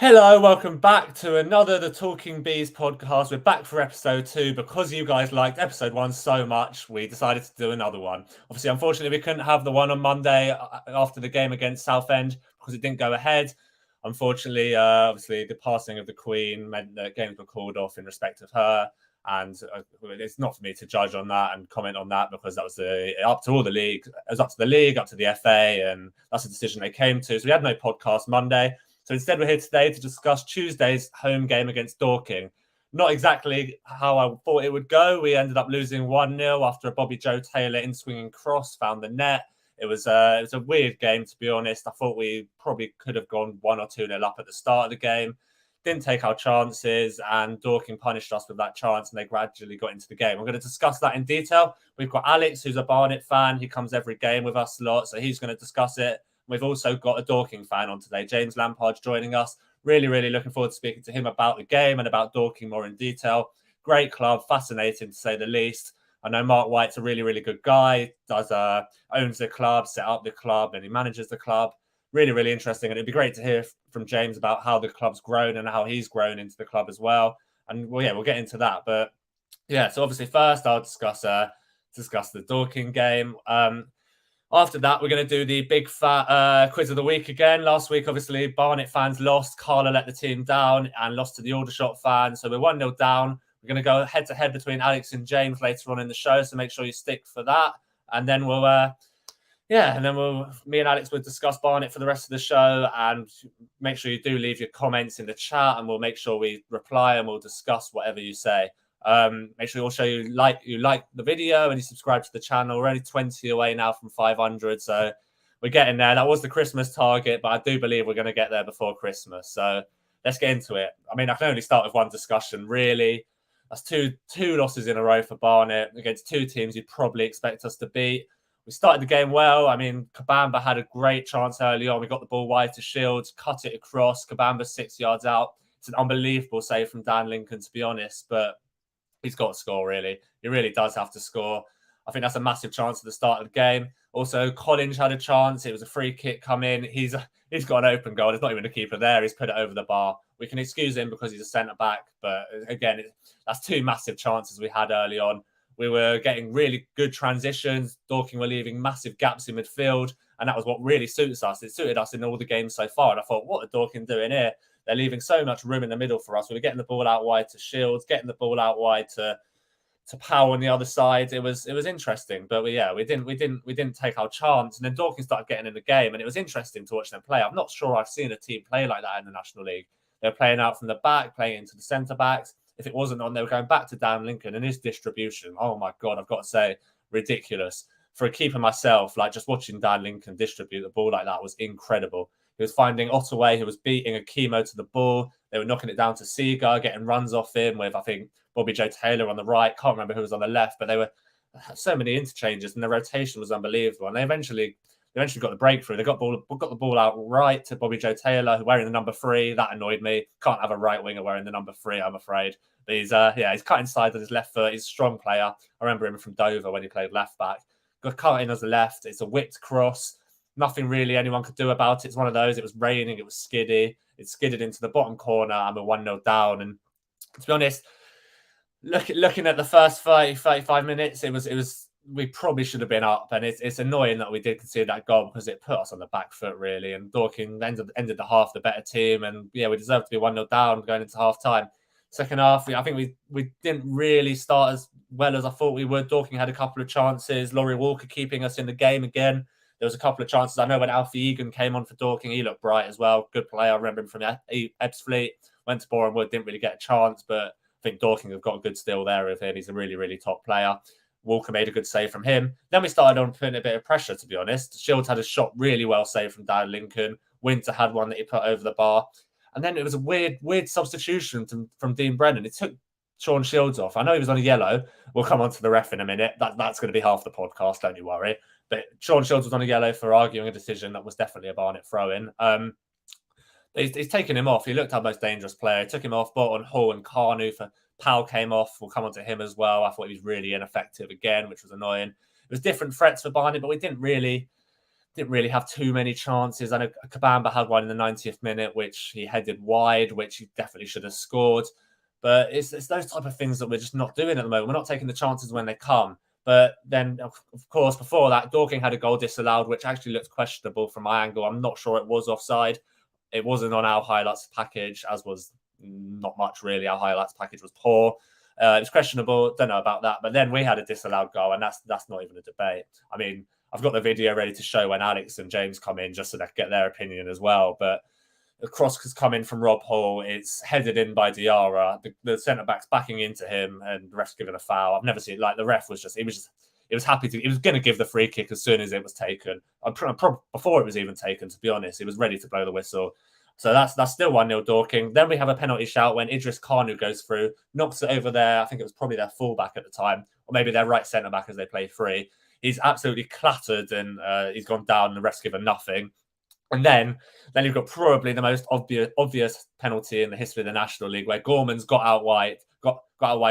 Hello, welcome back to another The Talking Bees podcast. We're back for episode 2 because you guys liked episode 1 so much. We decided to do another one. Obviously, unfortunately, we couldn't have the one on Monday after the game against Southend because it didn't go ahead. Unfortunately, obviously, the passing of the Queen meant that games were called off in respect of her. And it's not for me to judge on that and comment on that because that was up to all the league. It was up to the league, up to the FA, and that's a decision they came to. So we had no podcast Monday. So instead, we're here today to discuss Tuesday's home game against Dorking. Not exactly how I thought it would go. We ended up losing 1-0 after a Bobby Joe Taylor in-swinging cross found the net. It was a weird game, to be honest. I thought we probably could have gone 1 or 2-0 up at the start of the game. Didn't take our chances, and Dorking punished us with that chance, and they gradually got into the game. We're going to discuss that in detail. We've got Alex, who's a Barnet fan. He comes every game with us a lot, so he's going to discuss it. We've also got a Dorking fan on today, James Lampard, joining us. Really, really looking forward to speaking to him about the game and about Dorking more in detail. Great club, fascinating to say the least. I know Mark White's a really, really good guy, owns the club, set up the club, and he manages the club. Really, really interesting. And it'd be great to hear from James about how the club's grown and how he's grown into the club as well. And we'll get into that. But yeah, so obviously first I'll discuss the Dorking game. After that, we're going to do the big fat quiz of the week again. Last week, obviously, Barnet fans lost. Carla let the team down and lost to the Aldershot fans. So we're 1-0 down. We're going to go head-to-head between Alex and James later on in the show. So make sure you stick for that. And then me and Alex will discuss Barnet for the rest of the show. And make sure you do leave your comments in the chat. And we'll make sure we reply and we'll discuss whatever you say. Make sure you like the video and you subscribe to the channel. We're only 20 away now from 500, so we're getting there. That was the Christmas target, but I do believe we're going to get there before Christmas. So let's get into it. I mean, I can only start with one discussion, really. That's two losses in a row for Barnet against two teams you'd probably expect us to beat. We started the game well. I mean, Kabamba had a great chance early on. We got the ball wide to Shields, cut it across. Kabamba 6 yards out. It's an unbelievable save from Dan Lincoln, to be honest, but he's got to score, really. He really does have to score. I think that's a massive chance at the start of the game. Also, Collins had a chance. It was a free kick come in. He's got an open goal. There's not even a keeper there. He's put it over the bar. We can excuse him because he's a centre-back. But again, that's two massive chances we had early on. We were getting really good transitions. Dorking were leaving massive gaps in midfield. And that was what really suits us. It suited us in all the games so far. And I thought, what are Dorking doing here? They're leaving so much room in the middle for us. We were getting the ball out wide to Shields, getting the ball out wide to Powell on the other side. It was interesting, but we didn't take our chance. And then Dorking started getting in the game, and it was interesting to watch them play. I'm not sure I've seen a team play like that in the National League. They're playing out from the back, playing into the centre backs. If it wasn't on, they were going back to Dan Lincoln and his distribution. Oh my God, I've got to say, ridiculous. For a keeper myself, like just watching Dan Lincoln distribute the ball like that was incredible. He was finding Ottaway, who was beating a chemo to the ball. They were knocking it down to Seager, getting runs off him with, I think, Bobby Joe Taylor on the right. Can't remember who was on the left, but they were so many interchanges and the rotation was unbelievable. And they eventually got the breakthrough. They got the ball out right to Bobby Joe Taylor, who wearing the number 3. That annoyed me. Can't have a right winger wearing the number 3, I'm afraid. But he's cut inside with his left foot. He's a strong player. I remember him from Dover when he played left back. Got cut in as a left. It's a whipped cross. Nothing really anyone could do about it. It's one of those. It was raining. It was skiddy. It skidded into the bottom corner and we're 1-0 down. And to be honest, looking at the first 35 minutes, it was we probably should have been up. And it's annoying that we did concede that goal because it put us on the back foot, really. And Dorking ended the half the better team. And yeah, we deserved to be 1-0 down going into half time. Second half, I think we didn't really start as well as I thought we would. Dorking had a couple of chances. Laurie Walker keeping us in the game again. There was a couple of chances. I know when Alfie Egan came on for Dorking, he looked bright as well. Good player. I remember him from Ebbsfleet. Went to Boreham Wood, didn't really get a chance, but I think Dorking have got a good still there with him. He's a really, really top player. Walker made a good save from him. Then we started on putting a bit of pressure, to be honest. Shields had a shot really well saved from Dan Lincoln. Winter had one that he put over the bar. And then it was a weird substitution from Dean Brennan. It took Sean Shields off. I know he was on a yellow. We'll come on to the ref in a minute. That's going to be half the podcast, don't you worry. But Sean Shields was on a yellow for arguing a decision that was definitely a Barnet throw-in. He's taken him off. He looked our most dangerous player. He took him off, brought on Hall and Carnu for Powell came off. We'll come on to him as well. I thought he was really ineffective again, which was annoying. It was different threats for Barnet, but we didn't really didn't really have too many chances. I know Kabamba had one in the 90th minute, which he headed wide, which he definitely should have scored. But it's those type of things that we're just not doing at the moment. We're not taking the chances when they come. But then, of course, before that, Dorking had a goal disallowed, which actually looked questionable from my angle. I'm not sure it was offside. It wasn't on our highlights package, as was not much really. Our highlights package was poor. It was questionable. Don't know about that. But then we had a disallowed goal, and that's not even a debate. I mean, I've got the video ready to show when Alex and James come in just so they can get their opinion as well. But the cross has come in from Rob Hall. It's headed in by Diarra. The centre back's backing into him, and the ref's given a foul. I've never seen the ref was just. It was happy to. He was going to give the free kick as soon as it was taken. Before it was even taken, to be honest, he was ready to blow the whistle. So that's still 1-0 Dorking. Then we have a penalty shout when Idris Kanu goes through, knocks it over there. I think it was probably their fullback at the time, or maybe their right centre back as they play free. He's absolutely clattered and he's gone down. And the ref's given nothing. And then you've got probably the most obvious penalty in the history of the National League, where Gorman's got out wide,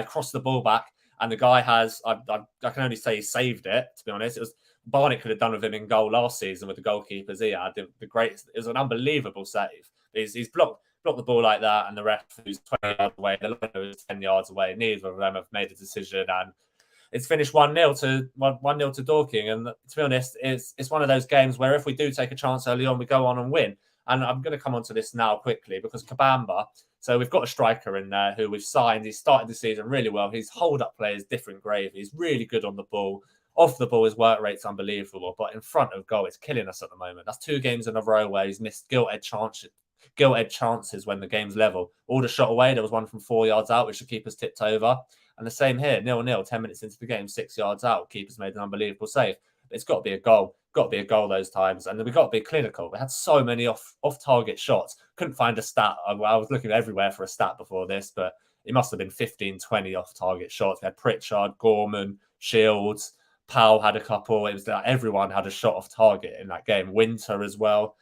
crossed the ball back, and the guy has. I can only say he saved it. To be honest, it was Barnet could have done with him in goal last season with the goalkeepers he had. The greatest. It was an unbelievable save. He's blocked the ball like that, and the ref, who's 20 yards away, the line was 10 yards away. Neither of them have made a decision, and it's finished 1-0 to Dorking. And to be honest, it's one of those games where if we do take a chance early on, we go on and win. And I'm going to come on to this now quickly because Kabamba. So we've got a striker in there who we've signed. He started the season really well. His hold-up play is different gravy. He's really good on the ball. Off the ball, his work rate's unbelievable. But in front of goal, it's killing us at the moment. That's 2 games in a row where he's missed gilt-edged chances when the game's level. All the shot away, there was one from 4 yards out, which the keeper's tipped over. And the same here, 0-0, 10 minutes into the game, 6 yards out. Keeper's made an unbelievable save. But it's got to be a goal. Got to be a goal those times. And we've got to be clinical. We had so many off-target shots. Couldn't find a stat. I was looking everywhere for a stat before this, but it must have been 15, 20 off-target shots. We had Pritchard, Gorman, Shields, Powell had a couple. It was like everyone had a shot off target in that game. Winter as well.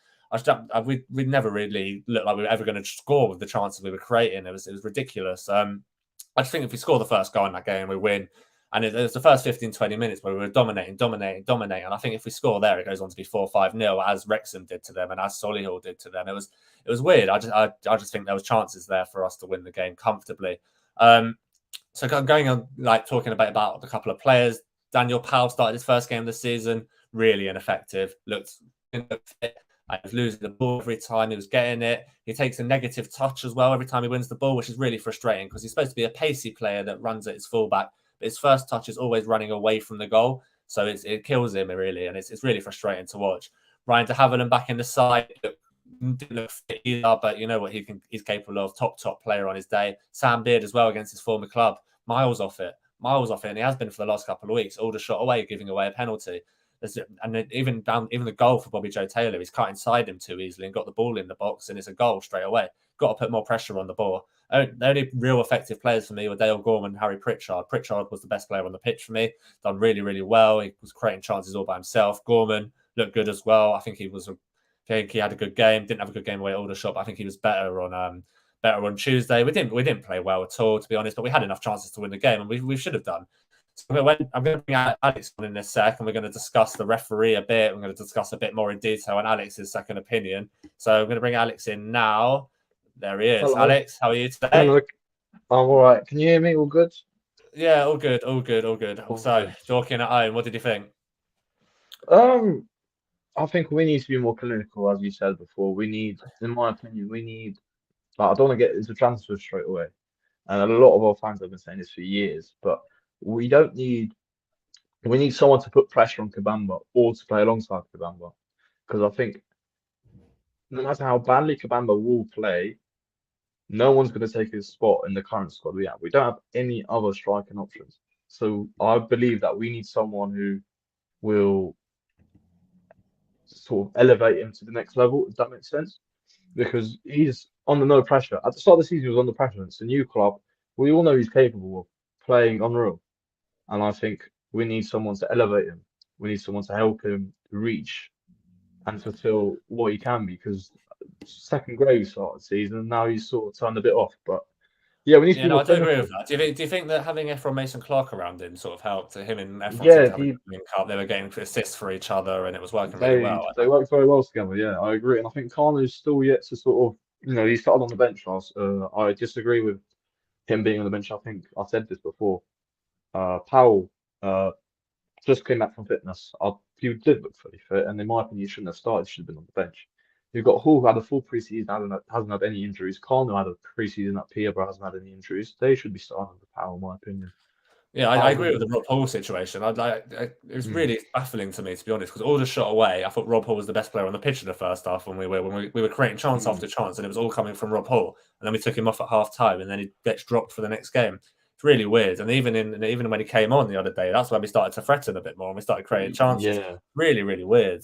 We never really looked like we were ever going to score with the chances we were creating. It was ridiculous. I just think if we score the first goal in that game, we win. And it was the first 15, 20 minutes where we were dominating. And I think if we score there, it goes on to be 4-5-0, as Wrexham did to them and as Solihull did to them. It was weird. I just think there was chances there for us to win the game comfortably. So going on, talking about a couple of players. Daniel Powell started his first game of the season, really ineffective. Looked fit. He was losing the ball every time he was getting it. He takes a negative touch as well every time he wins the ball, which is really frustrating because he's supposed to be a pacey player that runs at his fullback. But his first touch is always running away from the goal. So it kills him, really. And it's really frustrating to watch. Ryan de Havilland back in the side. Didn't look fit either, but you know what he's capable of. Top player on his day. Sam Beard as well against his former club. Miles off it. And he has been for the last couple of weeks. All the shot away, giving away a penalty. And even the goal for Bobby Joe Taylor, he's cut inside him too easily and got the ball in the box, and it's a goal straight away. Got to put more pressure on the ball. The only real effective players for me were Dale Gorman and Harry Pritchard. Pritchard was the best player on the pitch for me. Done really, really well. He was creating chances all by himself. Gorman looked good as well. I think he had a good game. Didn't have a good game away at Aldershot, but I think he was better on Tuesday. We didn't play well at all, to be honest, but we had enough chances to win the game, and we should have done. So I'm going to bring Alex on in a sec, and we're going to discuss the referee a bit. We're going to discuss a bit more in detail and Alex's second opinion. So I'm going to bring Alex in now. There he is. Hello. Alex, how are you today? Hello. I'm all right. Can you hear me? All good? Yeah, all good. So, Dorking at home, what did you think? I think we need to be more clinical, as you said before. In my opinion, I don't want to get into transfers straight away. And a lot of our fans have been saying this for years, but we need someone to put pressure on Kabamba or to play alongside Kabamba. Because I think no matter how badly Kabamba will play, no one's going to take his spot in the current squad we have. We don't have any other striking options. So I believe that we need someone who will sort of elevate him to the next level, if that makes sense. Because he's under no pressure. At the start of the season, he was under pressure. It's a new club. We all know he's capable of playing unreal. And I think we need someone to elevate him. We need someone to help him reach and fulfill what he can be. Because second grade started the season, and now he's sort of turned a bit off. But Yeah, we need to Yeah, be no, more I do agree clinical. with that. Do you think that having Efron Mason Clark around him sort of helped? Him and Efron seemed Yeah, to have a good link up. They were getting assists for each other, and it was working really well. they work very well together. Yeah, I agree. And I think Kano's still yet to sort of, he started on the bench last. I disagree with him being on the bench. I think I said this before. Powell uh, just came back from fitness. He did look fully fit, and in my opinion, he shouldn't have started. He should have been on the bench. You've got Hall, who had a full preseason, hasn't had any injuries. Kano had a preseason at Peterborough, hasn't had any injuries. They should be starting with Powell, in my opinion. Yeah, I Powell agree with the can. Rob Hall situation. It was Mm, really baffling to me, to be honest, because all the shot away, I thought Rob Hall was the best player on the pitch in the first half when we were creating chance mm, after chance, and it was all coming from Rob Hall. And then we took him off at half time, and then he gets dropped for the next game. It's really weird. And even when he came on the other day, that's when we started to threaten a bit more and we started creating chances. yeah. Really, really weird.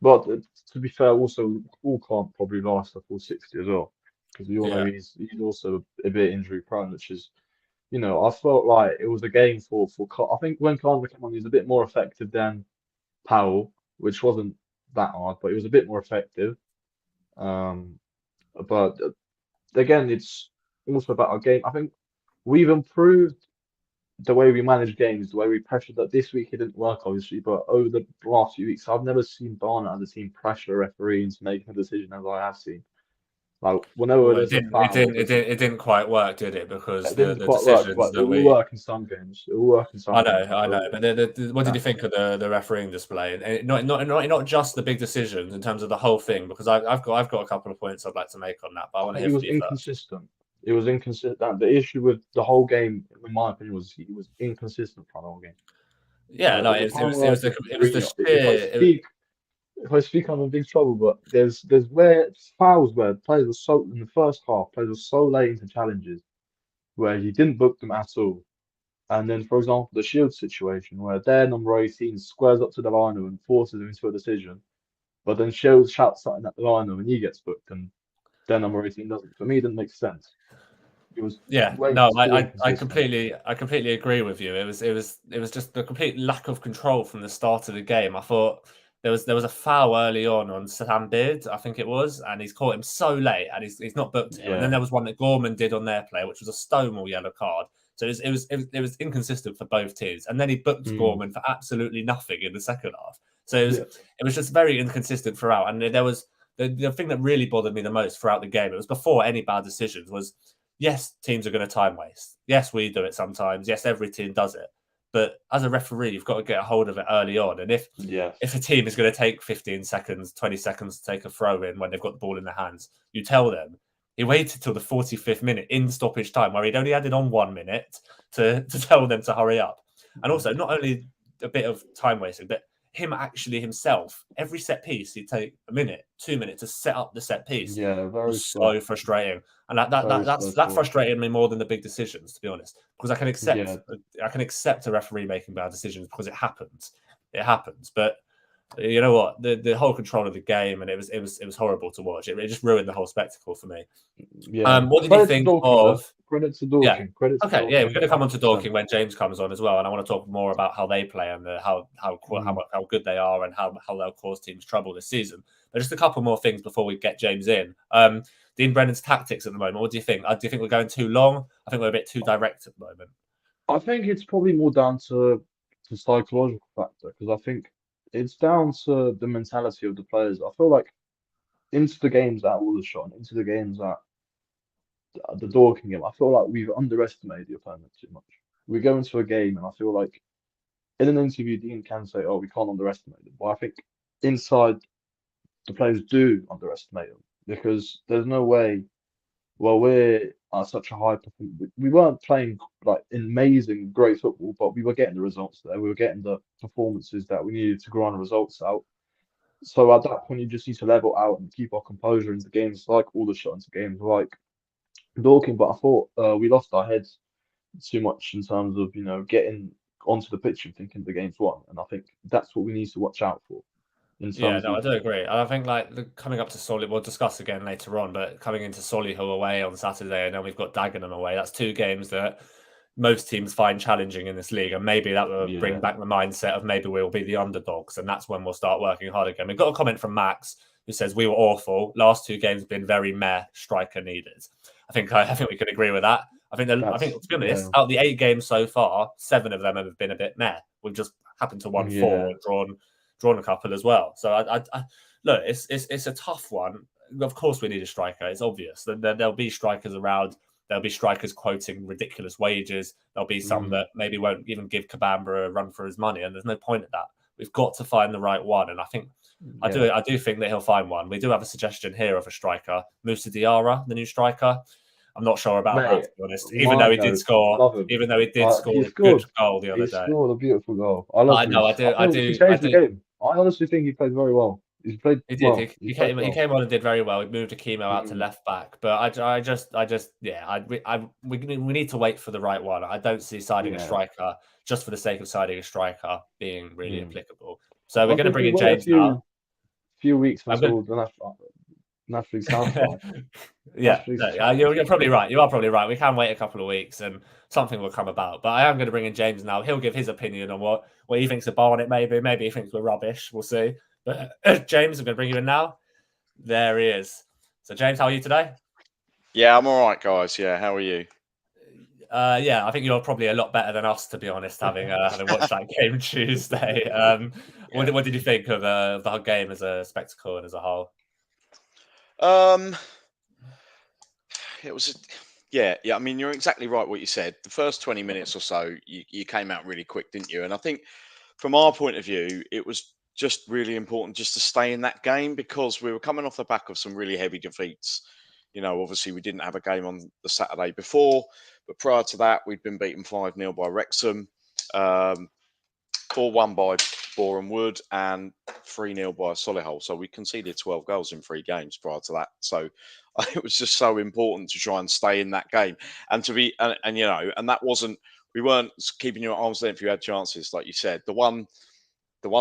But to be fair, also Hall can't probably last a full 60 as well, because we all know Yeah. he's also a bit injury prone, which is, I felt like it was a game I think when Khan came on, he was a bit more effective than Powell, which wasn't that hard, but it was a bit more effective. Um, but again, it's also about our game. I think we've improved the way we manage games, the way we pressure. That this week it didn't work, obviously, but over the last few weeks, I've never seen Barnet as a team pressure a referee into making a decision as I have seen. Like whenever Well, there's a foul, there's it didn't quite work, did it? Because it didn't the quite work, decisions but it that will we work in some games. It will work in some games. I know. But what did you That think of the refereeing display? And not just the big decisions in terms of the whole thing, because I've got a couple of points I'd like to make on that, but I I want to think hear it from was you first. inconsistent. It was inconsistent. The issue with the whole game, in my opinion, was he was inconsistent for the whole game. Yeah, no, There's a time it where I was said to it was the Mourinho, if I sheer speak, I'm in big trouble. But there's where fouls where players were so in the first half, players were so late into challenges where he didn't book them at all. And then, for example, the Shield situation where their number 18 squares up to the liner and forces him into a decision, but then Shield shouts something at the liner when he gets booked and their number 18 doesn't. For me, it didn't make sense. It was Yeah, way no, too inconsistent. I completely agree with you. It was just the complete lack of control from the start of the game. I thought there was a foul early on Sam Beard, I think it was, and he's caught him so late, and he's not booked him. And then Yeah. there was one that Gorman did on their player, which was a Stonewall yellow card. So it was inconsistent for both teams. And then he booked Mm. Gorman for absolutely nothing in the second half. So Yeah. it was just very inconsistent throughout. And there was the thing that really bothered me the most throughout the game. It was before any bad decisions was. Yes, teams are going to time waste. Yes, we do it sometimes. Yes, every team does it. But as a referee, you've got to get a hold of it early on. And Yes. if a team is going to take 15 seconds, 20 seconds to take a throw in when they've got the ball in their hands, you tell them. He waited till the 45th minute in stoppage time where he'd only added on 1 minute to tell them to hurry up. And also, not only a bit of time wasting, but him actually himself, every set piece, he'd take a minute, 2 minutes to set up the set piece. Yeah. It Very was slow. so frustrating. And Very slow to that watch. frustrated me more than the big decisions, to be honest. Because Yeah. I can accept a referee making bad decisions because it happens. It happens. But you know what? The whole control of the game and it was horrible to watch. It just ruined the whole spectacle for me. Yeah. What did you Credit to think Dorking of? though. Credit to Yeah. Dorking. Credit to Okay. Yeah, we're Dorking. going to come on to 100%. Dorking when James comes on as well, and I want to talk more about how they play and Mm. how good they are and how they'll cause teams trouble this season. But just a couple more things before we get James in. Dean Brennan's tactics at the moment. What do you think? Do you think we're going too long? I think we're a bit too direct at the moment. I think it's probably more down to psychological factor because I think it's down to the mentality of the players. I feel like into the games at Aldershot, into the games at the Dorking game, I feel like we've underestimated the opponent too much. We go into a game and I feel like in an interview, Dean can say, "Oh, we can't underestimate them," but I think inside the players do underestimate them because there's no way. Well, we're at such a high performance. We weren't playing like amazing, great football, but we were getting the results there. We were getting the performances that we needed to grind results out. So at that point, you just need to level out and keep our composure into games like all the shots, games like Dorking. But I thought we lost our heads too much in terms of getting onto the pitch and thinking the game's won. And I think that's what we need to watch out for in Yeah, terms no, of I do agree. And I think coming up to Solly, we'll discuss again later on, but coming into Solihull away on Saturday, and then we've got Dagenham away. That's two games that most teams find challenging in this league, and maybe that will bring yeah. back the mindset of maybe we'll be the underdogs, and that's when we'll start working hard again. We've got a comment from Max who says we were awful. Last 2 games have been very meh. Striker needed. I think we could agree with that. I think to be honest, out of the 8 games so far, 7 of them have been a bit meh. We've just happened to won 4 and drawn a couple as well. So I look, it's a tough one. Of course, we need a striker. It's obvious that there'll be strikers around. There'll be strikers quoting ridiculous wages. There'll be some that maybe won't even give Kabamba a run for his money, and there's no point in that. We've got to find the right one, and I think I do think that he'll find one. We do have a suggestion here of a striker, Moussa Diarra, the new striker. I'm not sure about that, to be honest. Even though he did score a good goal the other day. He scored a beautiful goal. I love him. I do. He changed the game. I honestly think he played very well. He played. He did. Well. He came on and did very well. He moved Akimo out to left back, but we need to wait for the right one. I don't see signing a striker just for the sake of signing a striker being really applicable. So we're going to bring in James now. Few weeks until the National League sounds like. You're probably right. You are probably right. We can wait a couple of weeks and something will come about. But I am going to bring in James now. He'll give his opinion on what he thinks of Barnet. Maybe he thinks we're rubbish. We'll see. But James, I'm going to bring you in now. There he is. So James, how are you today? Yeah, I'm all right, guys. Yeah, how are you? I think you're probably a lot better than us, to be honest, having watched that game Tuesday. What did you think of the game as a spectacle and as a whole? It was, yeah. I mean, you're exactly right what you said. The first 20 minutes or so, you came out really quick, didn't you? And I think from our point of view, it was just really important just to stay in that game because we were coming off the back of some really heavy defeats. You know, obviously we didn't have a game on the Saturday before, but prior to that, we'd been beaten 5-0 by Wrexham, 4-1 by Boreham Wood, and 3-0 by Solihull. So we conceded 12 goals in 3 games prior to that. So it was just so important to try and stay in that game and to be, and that wasn't, we weren't keeping you at arm's length. You had chances, like you said. The one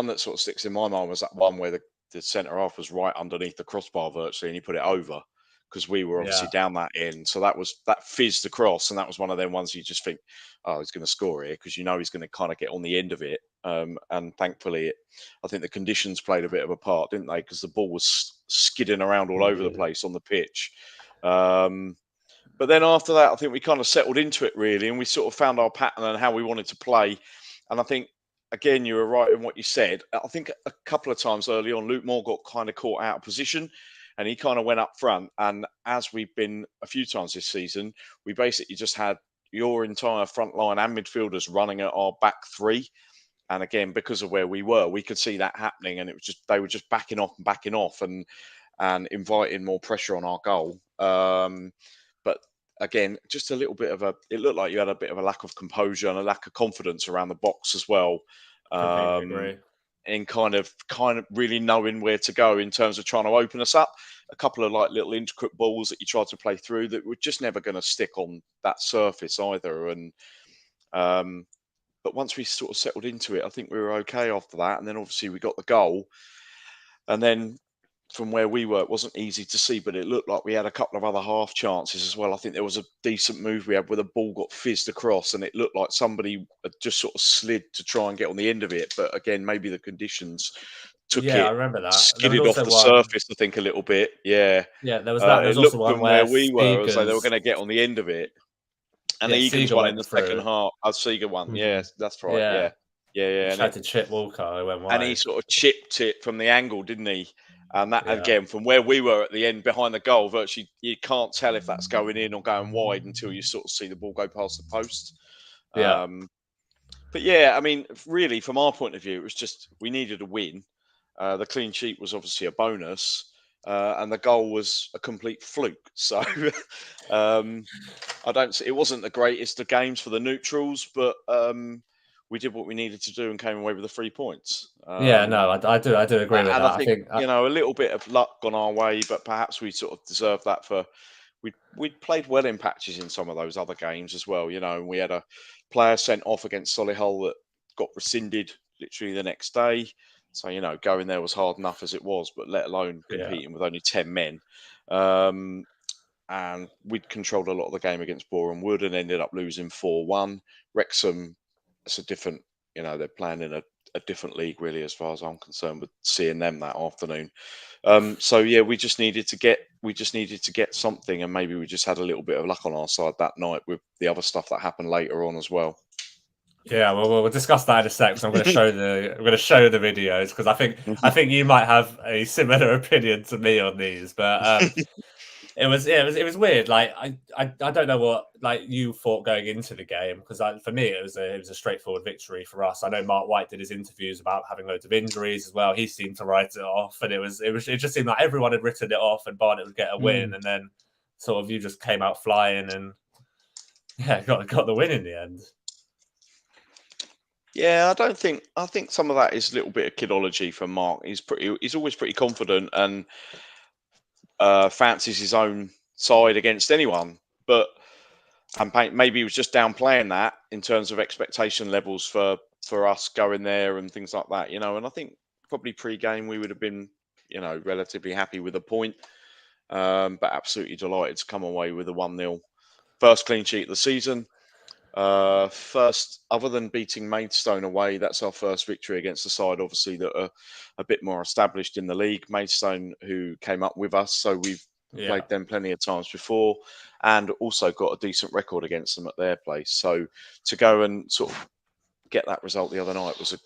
that sort of sticks in my mind was that one where the centre half was right underneath the crossbar virtually, and he put it over because we were obviously down that end. So that fizzed across, and that was one of them ones you just think, oh, he's going to score here because he's going to kind of get on the end of it. And thankfully, I think the conditions played a bit of a part, didn't they? Because the ball was skidding around all over the place on the pitch. But then after that, I think we kind of settled into it really, and we sort of found our pattern and how we wanted to play. And I think, again, you were right in what you said. I think a couple of times early on, Luke Moore got kind of caught out of position and he kind of went up front. And as we've been a few times this season, we basically just had your entire front line and midfielders running at our back 3. And again, because of where we were, we could see that happening. And it was just, they were just backing off and inviting more pressure on our goal. But again, just a little bit of it looked like you had a bit of a lack of composure and a lack of confidence around the box as well. Agree. In kind of really knowing where to go in terms of trying to open us up. A couple of like little intricate balls that you tried to play through that were just never going to stick on that surface either. And but once we sort of settled into it, I think we were okay after that. And then obviously we got the goal. And then from where we were, it wasn't easy to see, but it looked like we had a couple of other half chances as well. I think there was a decent move we had where the ball got fizzed across and it looked like somebody had just sort of slid to try and get on the end of it. But again, maybe the conditions took it. I remember that. Skidded off the surface, I think, a little bit. Yeah. Yeah, there was that. There was also one where we were, it was like they were going to get on the end of it. And the Egan's one in the second half. Seager one. Yes, that's right. Yeah. He tried to chip Walker, who went wide. And he sort of chipped it from the angle, didn't he? And that, again, from where we were at the end behind the goal, virtually you can't tell if that's going in or going wide until you sort of see the ball go past the post. But yeah, I mean, really, from our point of view, it was just we needed a win. The clean sheet was obviously a bonus. And the goal was a complete fluke. So it wasn't the greatest of games for the neutrals, but we did what we needed to do and came away with the 3 points. I do agree with that. I think a little bit of luck gone our way, but perhaps we sort of deserved that for we'd played well in patches in some of those other games as well. And we had a player sent off against Solihull that got rescinded literally the next day. So, going there was hard enough as it was, but let alone competing with only 10 men. And we'd controlled a lot of the game against Boreham Wood and ended up losing 4-1. Wrexham, it's a different, they're playing in a different league, really, as far as I'm concerned, with seeing them that afternoon. So yeah, we just needed to get something, and maybe we just had a little bit of luck on our side that night with the other stuff that happened later on as well. Yeah, well, we'll discuss that in a sec. So I'm going to show the videos because I think you might have a similar opinion to me on these, but it was weird. Like I don't know what like you thought going into the game, because for me it was a straightforward victory for us. I know Mark White did his interviews about having loads of injuries as well. He seemed to write it off, and it just seemed like everyone had written it off, and Barnet would get a win, and then sort of you just came out flying and got the win in the end. Yeah, I think some of that is a little bit of kidology from Mark. He's always pretty confident and fancies his own side against anyone, but maybe he was just downplaying that in terms of expectation levels for us going there and things like that, And I think probably pre-game we would have been, relatively happy with a point, but absolutely delighted to come away with a 1-0 first clean sheet of the season. First, other than beating Maidstone away, that's our first victory against the side, obviously, that are a bit more established in the league. Maidstone, who came up with us, so we've played them plenty of times before, and also got a decent record against them at their place. So to go and sort of get that result the other night was a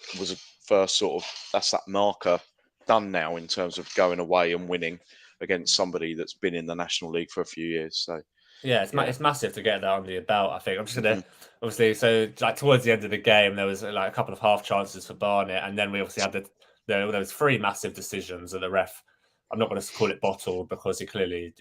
first sort of, that's that marker done now in terms of going away and winning against somebody that's been in the National League for a few years. So. Yeah, it's massive to get that under your belt, I think. I'm just going to, obviously, so like towards the end of the game, there was like a couple of half chances for Barnet, and then we obviously had there was 3 massive decisions that the ref, I'm not going to call it bottled because he clearly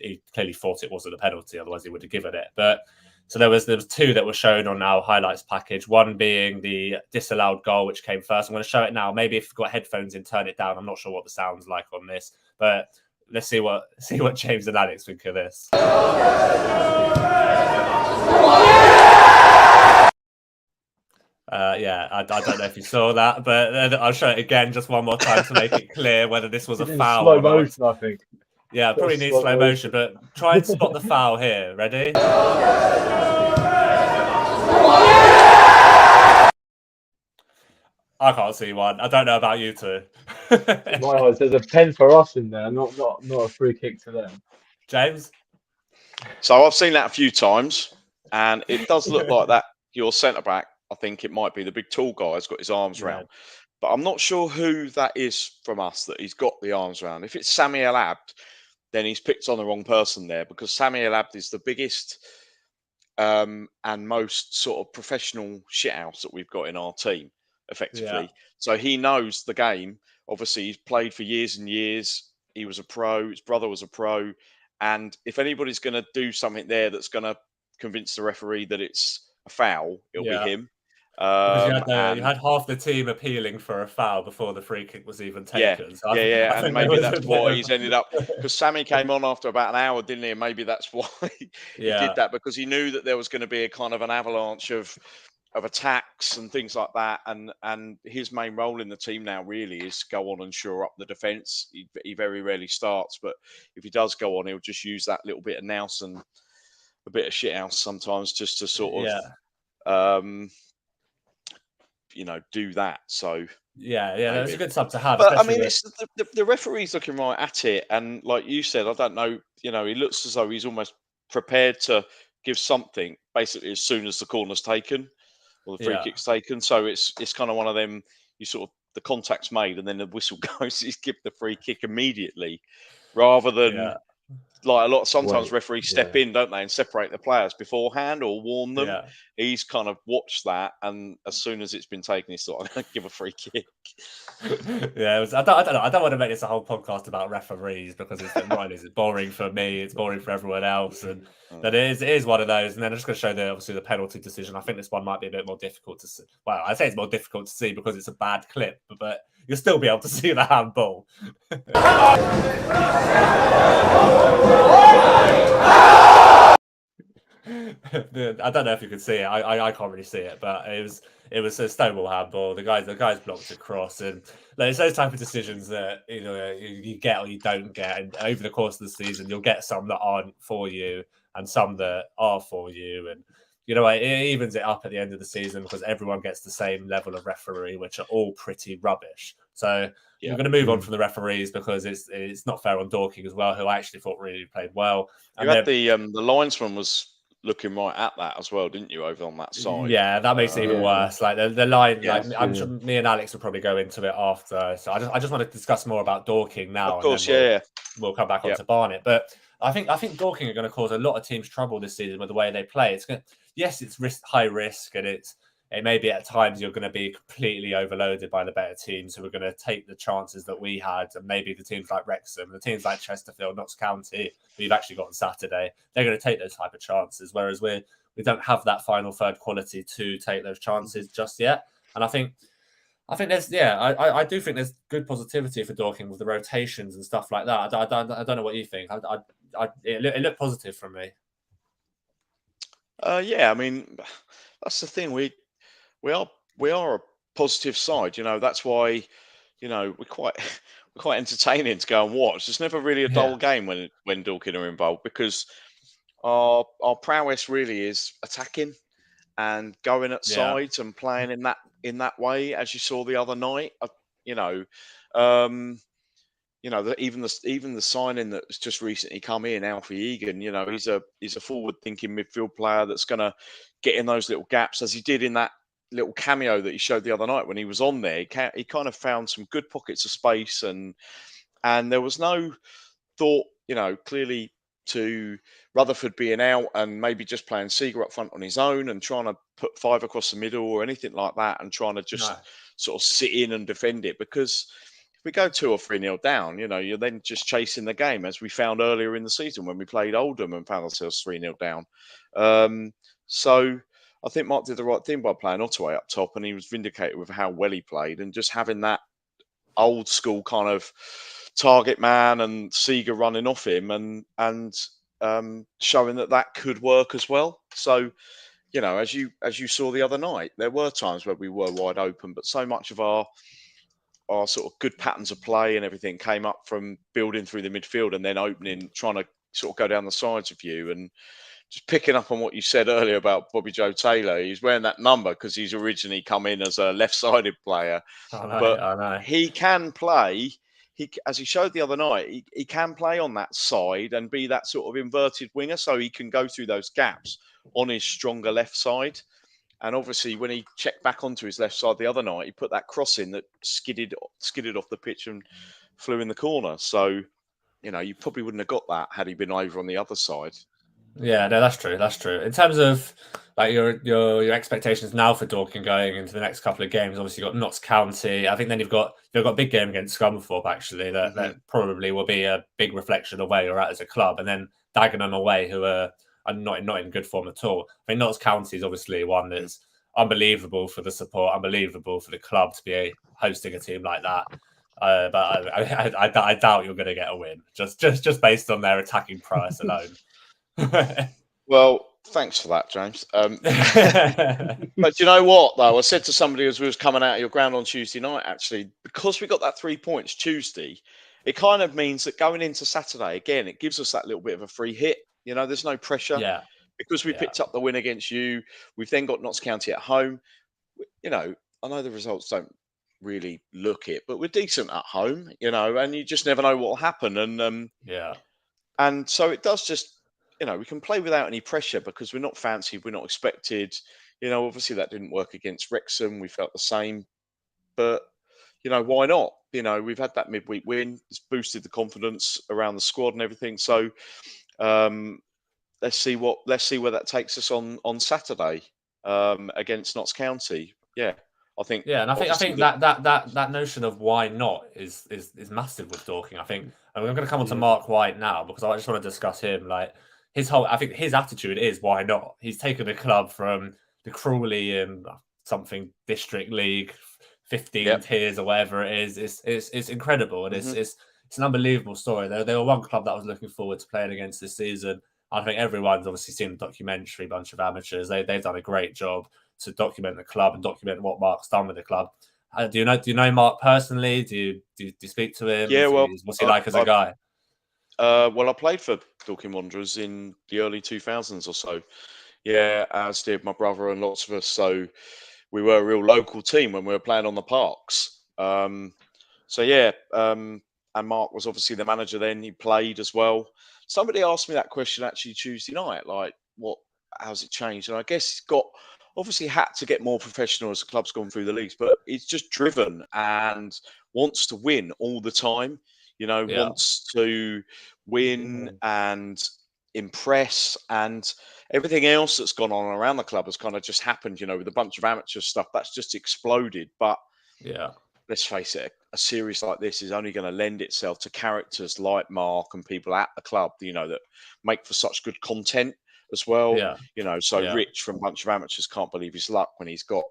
thought it wasn't a penalty, otherwise he would have given it. But so there was 2 that were shown on our highlights package, one being the disallowed goal, which came first. I'm going to show it now. Maybe if you've got headphones in, turn it down. I'm not sure what the sound's like on this, but let's see what James and Alex think of this. I don't know if you saw that, but I'll show it again just one more time to make it clear whether this was a foul slow or not. motion, I think. Yeah, probably needs slow motion, but try and spot the foul here. Ready? I can't see one. I don't know about you two. In my eyes, there's a pen for us in there, not a free kick to them. James? So I've seen that a few times, and it does look like that your centre back, I think it might be the big tall guy, has got his arms round. But I'm not sure who that is from us that he's got the arms round. If it's Sami El Abd, then he's picked on the wrong person there, because Sami El Abd is the biggest and most sort of professional shithouse that we've got in our team, effectively. Yeah. So he knows the game. Obviously, he's played for years and years. He was a pro. His brother was a pro. And if anybody's going to do something there that's going to convince the referee that it's a foul, it'll be him. Because you had half the team appealing for a foul before the free kick was even taken. And maybe that's why he's ended up, because Sammy came on after about an hour, didn't he? And maybe that's why he did that, because he knew that there was going to be a kind of an avalanche of attacks and things like that. And his main role in the team now really is to go on and shore up the defence. He very rarely starts, but if he does go on, he'll just use that little bit of nous and a bit of shithouse sometimes just to sort of do that. So that's a good sub to have. But I mean, it's the referee's looking right at it, and like you said, I don't know. He looks as though he's almost prepared to give something basically as soon as the corner's taken or the free kick's taken. So it's kind of one of them. You sort of, the contact's made, and then the whistle goes. He's give the free kick immediately, rather than. Like sometimes referees step in, don't they, and separate the players beforehand or warn them. Yeah. He's kind of watched that, and as soon as it's been taken, he's thought, I'm going to give a free kick. I don't want to make this a whole podcast about referees, because it's boring for me, it's boring for everyone else, and but it is one of those. And then I'm just going to show the penalty decision. I think this one might be a bit more difficult to see. Well, I say it's more difficult to see because it's a bad clip, but you'll still be able to see the handball. I don't know if you could see it. I can't really see it, but it was a Stonewall handball. The guys blocked across, and it's those type of decisions that you get or you don't get. And over the course of the season, you'll get some that aren't for you and some that are for you. And you know, it evens it up at the end of the season because everyone gets the same level of referee, which are all pretty rubbish. So Yeah. we're going to move on from the referees because it's not fair on Dorking as well, who I actually thought really played well. You had the linesman was looking right at that as well, didn't you? Over on that side. Yeah, that makes it even Yeah. worse. Like the line, Yeah, like I'm sure me and Alex will probably go into it after. So I just want to discuss more about Dorking now, Of course, and then yeah. we'll come back onto Barnet. But I think Dorking are going to cause a lot of teams trouble this season with the way they play. It's high risk, and it may be at times you're going to be completely overloaded by the better teams who are going to take the chances that we had, and maybe the teams like Wrexham, the teams like Chesterfield, Notts County, who you've actually got on Saturday, they're going to take those type of chances, whereas we don't have that final third quality to take those chances just yet. And I think there's I do think there's good positivity for Dorking with the rotations and stuff like that. I don't know what you think. It looked positive from me. Yeah, I mean, that's the thing. We are a positive side. You know, that's why, you know, we're quite entertaining to go and watch. There's never really a dull game when Dorking are involved because our prowess really is attacking and going at sides and playing in that way, as you saw the other night. Even the signing that's just recently come in, Alfie Egan. You know, he's a forward-thinking midfield player that's going to get in those little gaps, as he did in that little cameo that he showed the other night when he was on there. He kind of found some good pockets of space, and there was no thought, you know, clearly to Rutherford being out and maybe just playing Seeger up front on his own and trying to put five across the middle or anything like that and trying to just sort of sit in and defend it, because if we go 2 or 3-0 down, you know, you're then just chasing the game, as we found earlier in the season when we played Oldham and found ourselves 3-0 down. So I think Mark did the right thing by playing Ottaway up top, and he was vindicated with how well he played and just having that old school kind of target man and Seeger running off him and showing that could work as well. So, you know, as you saw the other night, there were times where we were wide open, but so much of our sort of good patterns of play and everything came up from building through the midfield and then opening, trying to sort of go down the sides of you. And just picking up on what you said earlier about Bobby Joe Taylor, he's wearing that number because he's originally come in as a left-sided player. I know. He can play. As he showed the other night, he can play on that side and be that sort of inverted winger, so he can go through those gaps on his stronger left side. And obviously, when he checked back onto his left side the other night, he put that cross in that skidded off the pitch and flew in the corner. So, you know, you probably wouldn't have got that had he been over on the other side. Yeah, no, that's true. That's true. In terms of like your expectations now for Dorking going into the next couple of games, obviously you've got Notts County. I think then you've got a big game against Scunthorpe actually. That probably will be a big reflection of where you're at as a club, and then Dagenham away, who are not in good form at all. I mean, Notts County is obviously one that's unbelievable for the support, unbelievable for the club to be hosting a team like that. But I doubt you're going to get a win just based on their attacking prowess alone. Well, thanks for that, James. But you know what, though? I said to somebody as we was coming out of your ground on Tuesday night, actually, because we got that 3 points Tuesday, it kind of means that going into Saturday, again, it gives us that little bit of a free hit. You know, there's no pressure. Yeah. Because we picked up the win against you. We've then got Notts County at home. You know, I know the results don't really look it, but we're decent at home, you know, and you just never know what will happen. And and so it does just, you know, we can play without any pressure because we're not fancied, we're not expected. You know, obviously that didn't work against Wrexham. We felt the same, but you know, why not? You know, we've had that midweek win. It's boosted the confidence around the squad and everything. So let's see where that takes us on Saturday against Notts County. Yeah, I think. Yeah, and I think that notion of why not is massive with Dorking. I think, and we're going to come on to Mark White now because I just want to discuss him. Like I think his attitude is why not. He's taken the club from the Crawley and something district league, 15 tiers or whatever it is. It's incredible, and it's an unbelievable story. They were one club that I was looking forward to playing against this season. I think everyone's obviously seen the documentary, bunch of amateurs. They've done a great job to document the club and document what Mark's done with the club. Do you know Mark personally? Do you speak to him? Yeah, what's he like as a guy? Well, I played for Dorking Wanderers in the early 2000s or so. Yeah, as did my brother and lots of us. So we were a real local team when we were playing on the parks. So yeah, and Mark was obviously the manager then. He played as well. Somebody asked me that question actually Tuesday night, like, how's it changed? And I guess it's got obviously had to get more professional as the club's gone through the leagues, but it's just driven and wants to win all the time. Yeah. Wants to win and impress, and everything else that's gone on around the club has kind of just happened. With a bunch of amateur stuff that's just exploded. But Yeah. let's face it, a series like this is only going to lend itself to characters like Mark and people at the club, that make for such good content as well. Yeah. So Yeah. Rich from Bunch of Amateurs can't believe his luck when he's got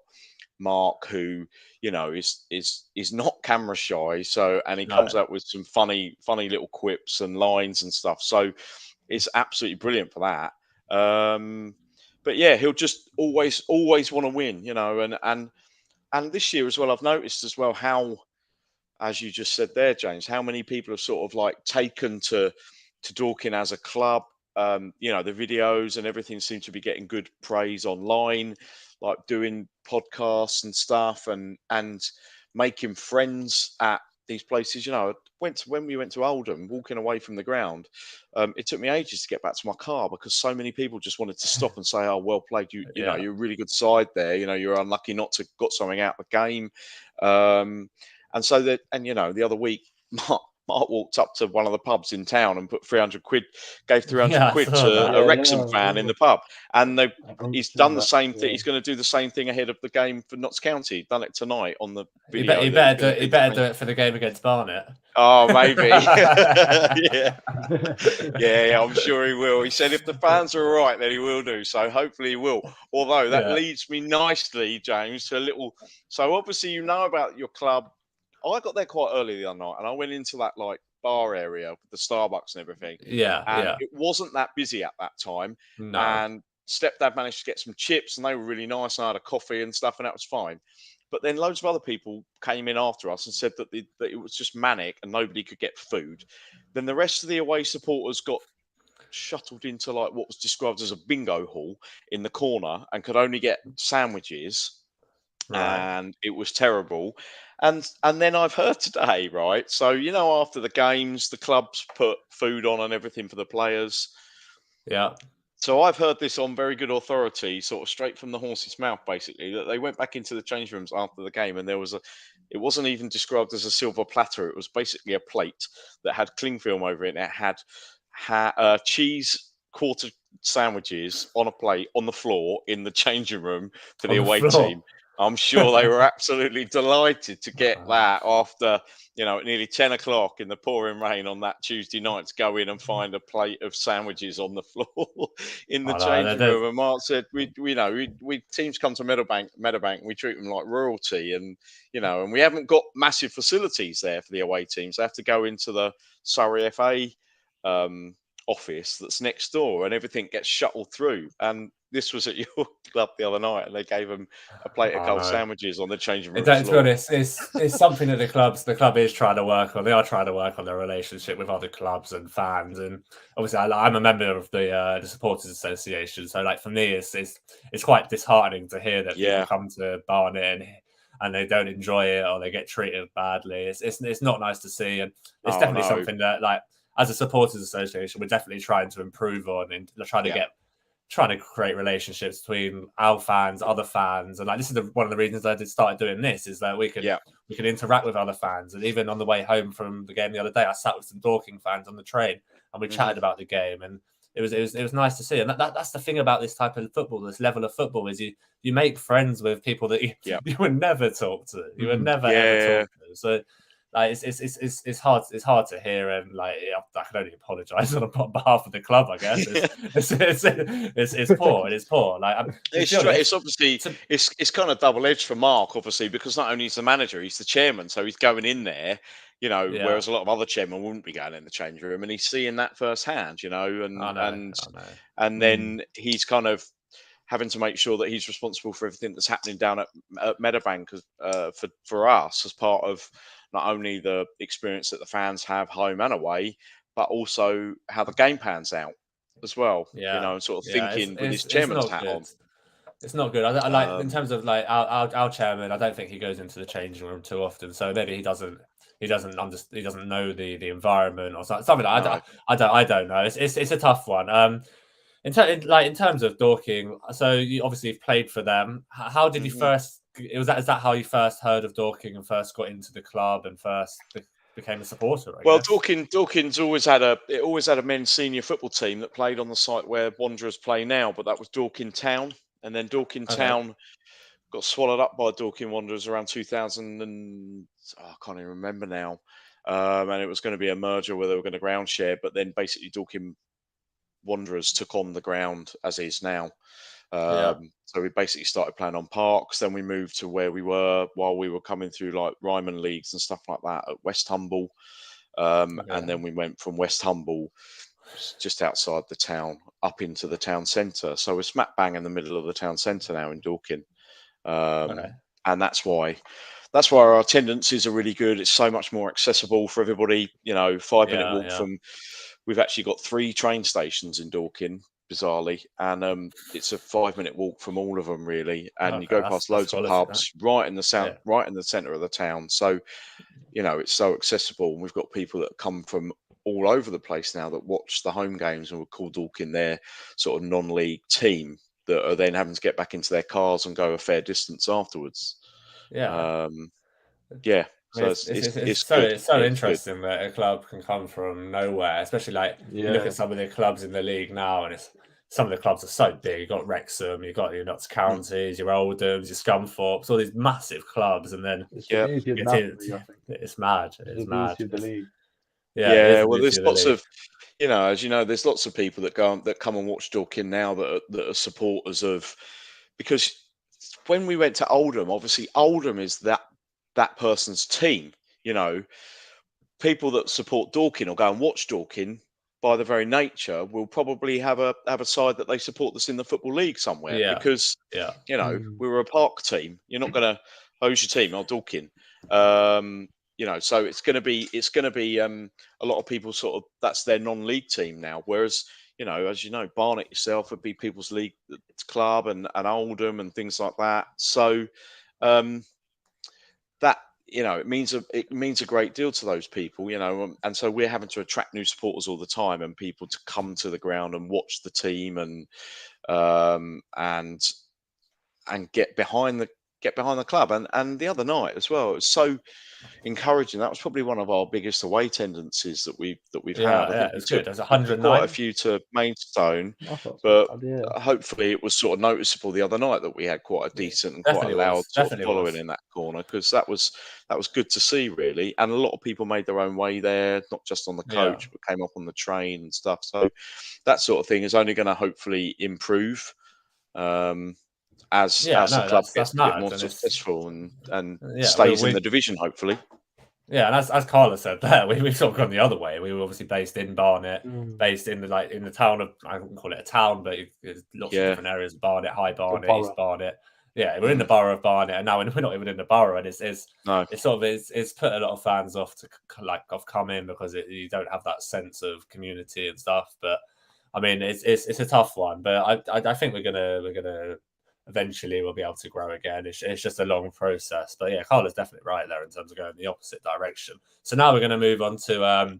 Mark, who is not camera shy. So, and he comes out with some funny little quips and lines and stuff. So it's absolutely brilliant for that. But yeah, he'll just always want to win, and this year as well, I've noticed as well how, as you just said there, James, how many people have sort of like taken to Dorking as a club. The videos and everything seem to be getting good praise online, like doing podcasts and stuff, and making friends at these places. When we went to Oldham, walking away from the ground, it took me ages to get back to my car because so many people just wanted to stop and say, "Oh, well played, you're a really good side there. You're unlucky not to got something out of the game." And so that, and the other week, Mark walked up to one of the pubs in town and put 300 quid, gave 300 Yeah, I quid saw to that. a Wrexham fan in the pub. And he's done the same thing. Yeah. He's going to do the same thing ahead of the game for Notts County. Done it tonight on the He video. better do it for the game against Barnet. Oh, maybe. Yeah. Yeah, I'm sure he will. He said if the fans are all right, then he will do. So hopefully he will. Although that leads me nicely, James, to a little. So obviously you know about your club. I got there quite early the other night, and I went into that like bar area with the Starbucks and everything, Yeah, and yeah. it wasn't that busy at that time. No. And stepdad managed to get some chips, and they were really nice. And I had a coffee and stuff, and that was fine. But then loads of other people came in after us and said that it was just manic and nobody could get food. Then the rest of the away supporters got shuttled into like what was described as a bingo hall in the corner and could only get sandwiches, Right. and it was terrible. And then I've heard today, right? So after the games, the clubs put food on and everything for the players. Yeah. So I've heard this on very good authority, sort of straight from the horse's mouth, basically, that they went back into the change rooms after the game, and it wasn't even described as a silver platter. It was basically a plate that had cling film over it, and it had cheese quarter sandwiches on a plate on the floor in the changing room for the On the away floor. team. I'm sure they were absolutely delighted to get that after, at nearly 10 o'clock in the pouring rain on that Tuesday night, to go in and find a plate of sandwiches on the floor in the changing room. And Mark said, we teams come to Meadowbank, we treat them like royalty. And, and we haven't got massive facilities there for the away teams. They have to go into the Surrey FA office that's next door, and everything gets shuttled through. And this was at your club the other night, and they gave them a plate of cold sandwiches on the changing room floor. To be honest, it's something that the club is trying to work on. They are trying to work on their relationship with other clubs and fans. And obviously, I'm a member of the Supporters Association, so like for me, it's quite disheartening to hear that people come to Barnet and they don't enjoy it or they get treated badly. It's not nice to see, and it's definitely something that, like, as a Supporters Association, we're definitely trying to improve on and trying to create relationships between our fans, other fans. And like, this is one of the reasons I started doing this, is that we can interact with other fans. And even on the way home from the game the other day, I sat with some Dorking fans on the train and we chatted about the game, and it was nice to see. And that's the thing about this type of football, this level of football, is you make friends with people that you would never talk to, you would never ever talk to. So like, it's hard to hear, and like I can only apologise on behalf of the club. I guess it's poor. It is poor. Like it's obviously it's kind of double edged for Mark, obviously, because not only is the manager, he's the chairman, so he's going in there, whereas a lot of other chairmen wouldn't be going in the change room, and he's seeing that firsthand, and then he's kind of having to make sure that he's responsible for everything that's happening down at Meadowbank for us, as part of not only the experience that the fans have home and away, but also how the game pans out. as well. Yeah, And sort of yeah, thinking with his it's chairman's not hat good. on. It's not good. I like in Um, terms of like our chairman. I don't think he goes into the changing room too often. So maybe he doesn't know the environment or something. no. I don't know. It's a tough one. In terms of Dorking. So you obviously you've played for them. How did you Mhm. first? Is that how you first heard of Dorking and first got into the club and first became a supporter? I Well, guess. Dorking's always had a men's senior football team that played on the site where Wanderers play now, but that was Dorking Town, and then Dorking Okay. Town got swallowed up by Dorking Wanderers around 2000 and I can't even remember now. And it was going to be a merger where they were going to ground share, but then basically Dorking Wanderers took on the ground as is now. Yeah. So we basically started playing on parks. Then we moved to where we were while we were coming through like Ryman leagues and stuff like that at West Humble. Okay. And then we went from West Humble, just outside the town, up into the town centre. So we're smack bang in the middle of the town centre now in Dorking. Okay. And that's why our attendances are really good. It's so much more accessible for everybody. 5-minute Yeah. walk Yeah. from. We've actually got 3 train stations in Dorking, bizarrely, and it's a 5-minute walk from all of them, really. And you Okay. go past That's loads of quality. That. pubs right in the Yeah. right in the centre of the town. So it's so accessible. And we've got people that come from all over the place now that watch the home games and would call Dorking their sort of non-league team that are then having to get back into their cars and go a fair distance afterwards. Yeah. Um, yeah, I mean, so it's good. it's so It's good. interesting that a club can come from nowhere, especially like you look Yeah. at some of the clubs in the league now, and it's some of the clubs are so big. You've got Wrexham, you've got your Notts Mm, Counties, your Oldhams, your Scunthorpes, all these massive clubs, and then It's the yeah, beauty of you get in. Napoli, I think. It's mad. It's the It's mad. beauty of the league. It is yeah. the Well, beauty there's of the lots league. of as you know, there's lots of people that come and watch Dorking now that are supporters of, because when we went to Oldham, obviously Oldham is that person's team. You know, people that support Dorking or go and watch Dorking by the very nature will probably have a side that they support that's in the football league somewhere, Yeah, because yeah, Mm. we were a park team. You're not going to hose your team or Dorking. So it's going to be a lot of people sort of, that's their non-league team now. Whereas as you know, Barnet yourself would be people's league club and Oldham and things like that. So um, that it means a great deal to those people, and so we're having to attract new supporters all the time and people to come to the ground and watch the team um, and and get behind the club. And the other night as well, it was so encouraging. That was probably one of our biggest away attendances that we've had. I yeah. think we It's took good. There's we took quite a 109. few to Maidstone, That's not so but bad, yeah. hopefully it was sort of noticeable the other night that we had quite a Yeah, decent and quite a definitely loud was. sort of Definitely following was. in that corner, because that was good to see, really. And a lot of people made their own way there, not just on the Yeah, coach but came up on the train and stuff. So that sort of thing is only going to hopefully improve um, yeah. as the No, club that's gets a bit mad, more and it's successful and yeah. stays in the division, hopefully. Yeah, and as Carla said there, we've sort of gone the other way. We were obviously based in Barnet, Mm. based in the town of, I wouldn't call it a town, but there's lots of Yeah. different areas: Barnet, High The Barnet, East borough. Barnet. Yeah, we're in the Mm, borough of Barnet, and now we're not even in the borough, and no. it's sort of it's put a lot of fans off to of come in because you don't have that sense of community and stuff. But I mean, it's a tough one, but I think we're gonna eventually we'll be able to grow again. It's just a long process. But yeah, Carla's definitely right there in terms of going the opposite direction. So now we're going to move on to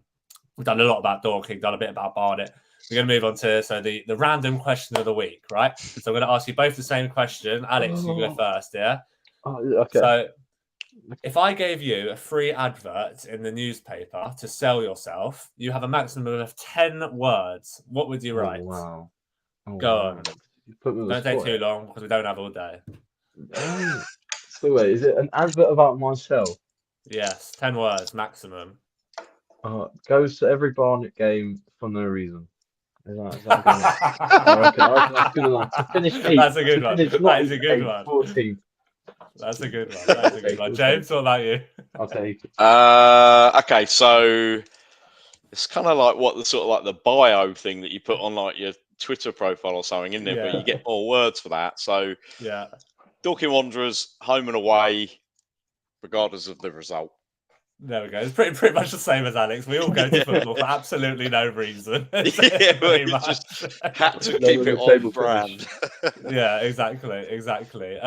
we've done a lot about Dorking, done a bit about Barnet. We're going to move on to the random question of the week, right? So I'm going to ask you both the same question. Alex, you go Oh, first, yeah? okay. So Okay. if I gave you a free advert in the newspaper to sell yourself, you have a maximum of 10 words. What would you Oh, write? wow. Oh, Go wow. on. You put me on the Don't take spot too here. long because we don't have all day. So wait, is it an advert about myself? Yes, 10 words maximum. Goes to every Barnet game for no reason. Is that good enough? I reckon that's good enough. To finish eighth, That's a good to one. finish not That is a even good eighth, one. 14th. That's a good one. That is a good one. We'll James, take what about you? I'll take it. Okay, so it's kind of like what the sort of like the bio thing that you put on like your Twitter profile or something, isn't it? But you Yeah, get more words for that. So yeah. Dorking Wanderers, home and away, regardless of the result. There we go. It's pretty much the same as Alex. We all go to football for absolutely no reason. Yeah, Pretty we much. just had to Level keep of it the on table brand. Yeah, exactly.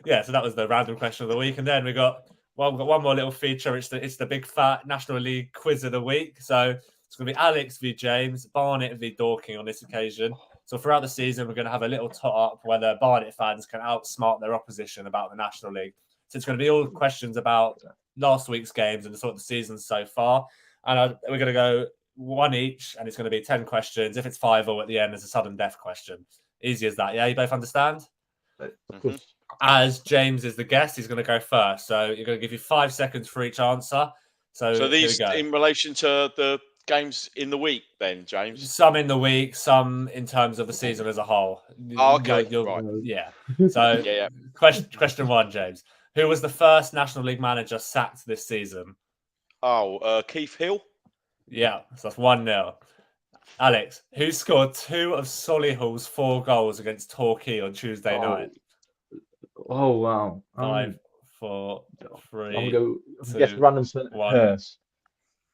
Yeah, so that was the random question of the week, and then we've got one more little feature. It's the big fat National League quiz of the week. So it's going to be Alex v James, Barnet v Dorking on this occasion. So throughout the season, we're going to have a little tot up where the Barnet fans can outsmart their opposition about the National League. So it's going to be all questions about last week's games and the sort of the season so far. And we're going to go one each, and it's going to be 10 questions. If it's 5-5 at the end, there's a sudden death question. Easy as that. Yeah, you both understand? Of course. As James is the guest, he's going to go first. So you're going to give you 5 seconds for each answer. So these here we go. in relation to the games in the week, then, James? Some in the week, some in terms of the season as a whole. Oh, okay. Right. Right. Yeah. So Yeah. question 1, James. Who was the first National League manager sacked this season? Oh, Keith Hill. Yeah, so that's 1-0. Alex, who scored 2 of Solihull's 4 goals against Torquay on Tuesday night? Oh wow. 5, 4, 3. I'm gonna two, guess random surname 1. Hurst.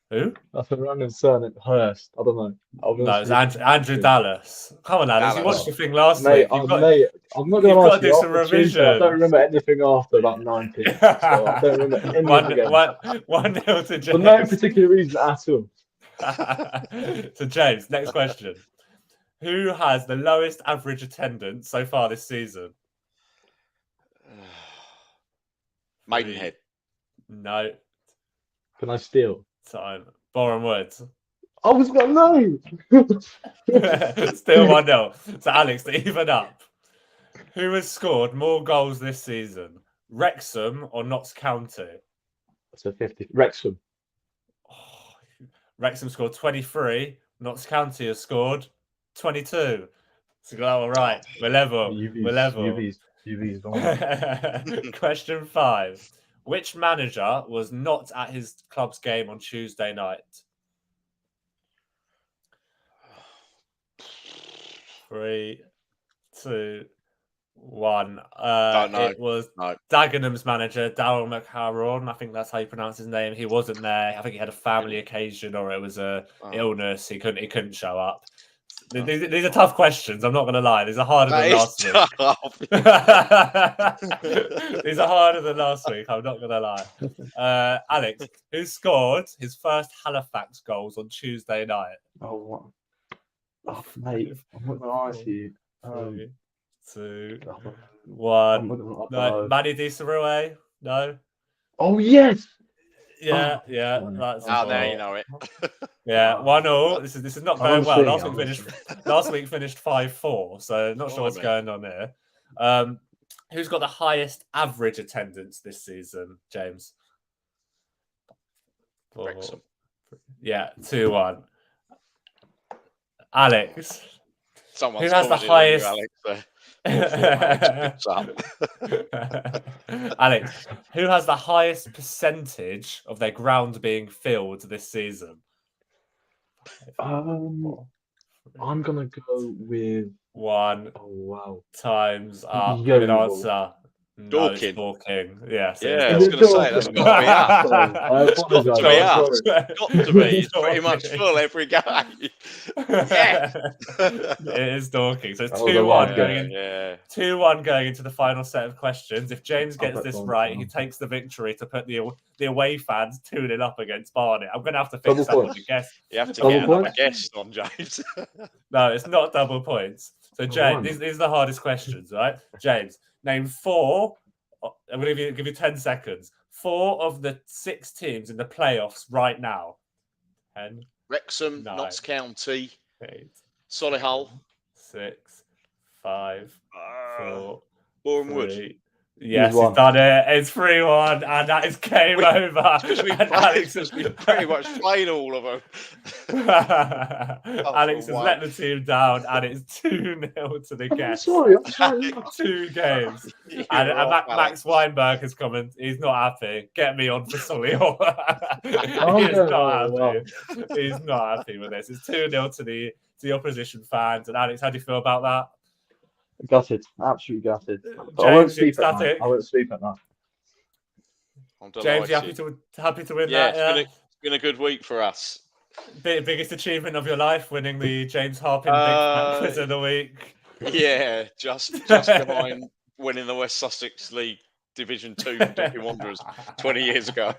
Who? That's a random surname Hurst. I don't know. No, it's Andrew Dallas. Come on, Alex. You Dallas. watched the thing last Mate, week. mate, I'm not gonna you've lie got to to you. do some After Tuesday, I revision. don't remember anything after about 19. So I don't remember any of the games. 1-0 to James. For no particular reason at all. So James, next question. Who has the lowest average attendance so far this season? Maidenhead. No. Can I steal? Time. Boreham Woods. I was gonna know. Still 1-0. So Alex, to even up. Who has scored more goals this season? Wrexham or Notts County? That's a 50. Wrexham. Wrexham scored 23. Notts County has scored 22. So all right, we're level. We're level. UV's Question 5. Which manager was not at his club's game on Tuesday night? 3, 2, 1. Don't know. It was No. Dagenham's manager, Darryl McHarron. I think that's how you pronounce his name. He wasn't there. I think he had a family occasion or it was a illness. He couldn't show up. These are tough questions. I'm not going to lie. These are harder than last week. These are harder than last week. I'm not going to lie. Alex, who scored his first Halifax goals on Tuesday night? Oh, mate, I'm not gonna lie to you. 3, 2, 1. No, Manny Di Sarue? No. Oh yes. Yeah. That's Now you know it. Yeah, 1-1. This is not going well. Last week finished 5-4, so not sure what's going on here. Who's got the highest average attendance this season, James? Wrexham. Yeah, 2-1. Alex. Someone's who has the highest? Alex, who has the highest percentage of their ground being filled this season? I'm gonna go with 1. Oh wow! Times up. Yo. Good answer. No, Dorking. Dorking. Yes. Yeah, I was going to say that's got to be up. I apologise. Got to be. It's pretty much full every game. Yeah. It is Dorking. So it's That was a 2-1 wide going game. in. 2-1 going into the final set of questions. If James gets bet this Dorking. right, he takes the victory to put the away fans 2-0 up against Barnet. I'm going to have to Double fix that with points. the guess. You have to Double get another points? guest on, James. No, it's not double points. So James, one. these are the hardest questions, right? James, name 4. I'm going to give you 10 seconds. 4 of the 6 teams in the playoffs right now. 10, Wrexham, 9, Notts County, 8, Solihull, 6, 5, 4, Boreham Wood. 3. Yes, He's he's done it. It's 3-1, and that is game over. Because we pretty much played all of them. Alex has let the team down, and it's 2-0 to the I'm guest. sorry. 2 games. And Max Weinberg has commented, he's not happy. Get me on for Solihull. He's not happy. He's not happy with this. It's 2-0 to the opposition fans. And Alex, how do you feel about that? Gutted, absolutely gutted. James, I won't sleep at ecstatic? night. I won't sleep at night. I'm James, delighted. you happy to win Yeah, that? it's been a good week for us. Biggest achievement of your life, winning the James Harpin Big Fat Quiz of the Week. Yeah, just behind winning the West Sussex League Division 2 from Dorking Wanderers 20 years ago.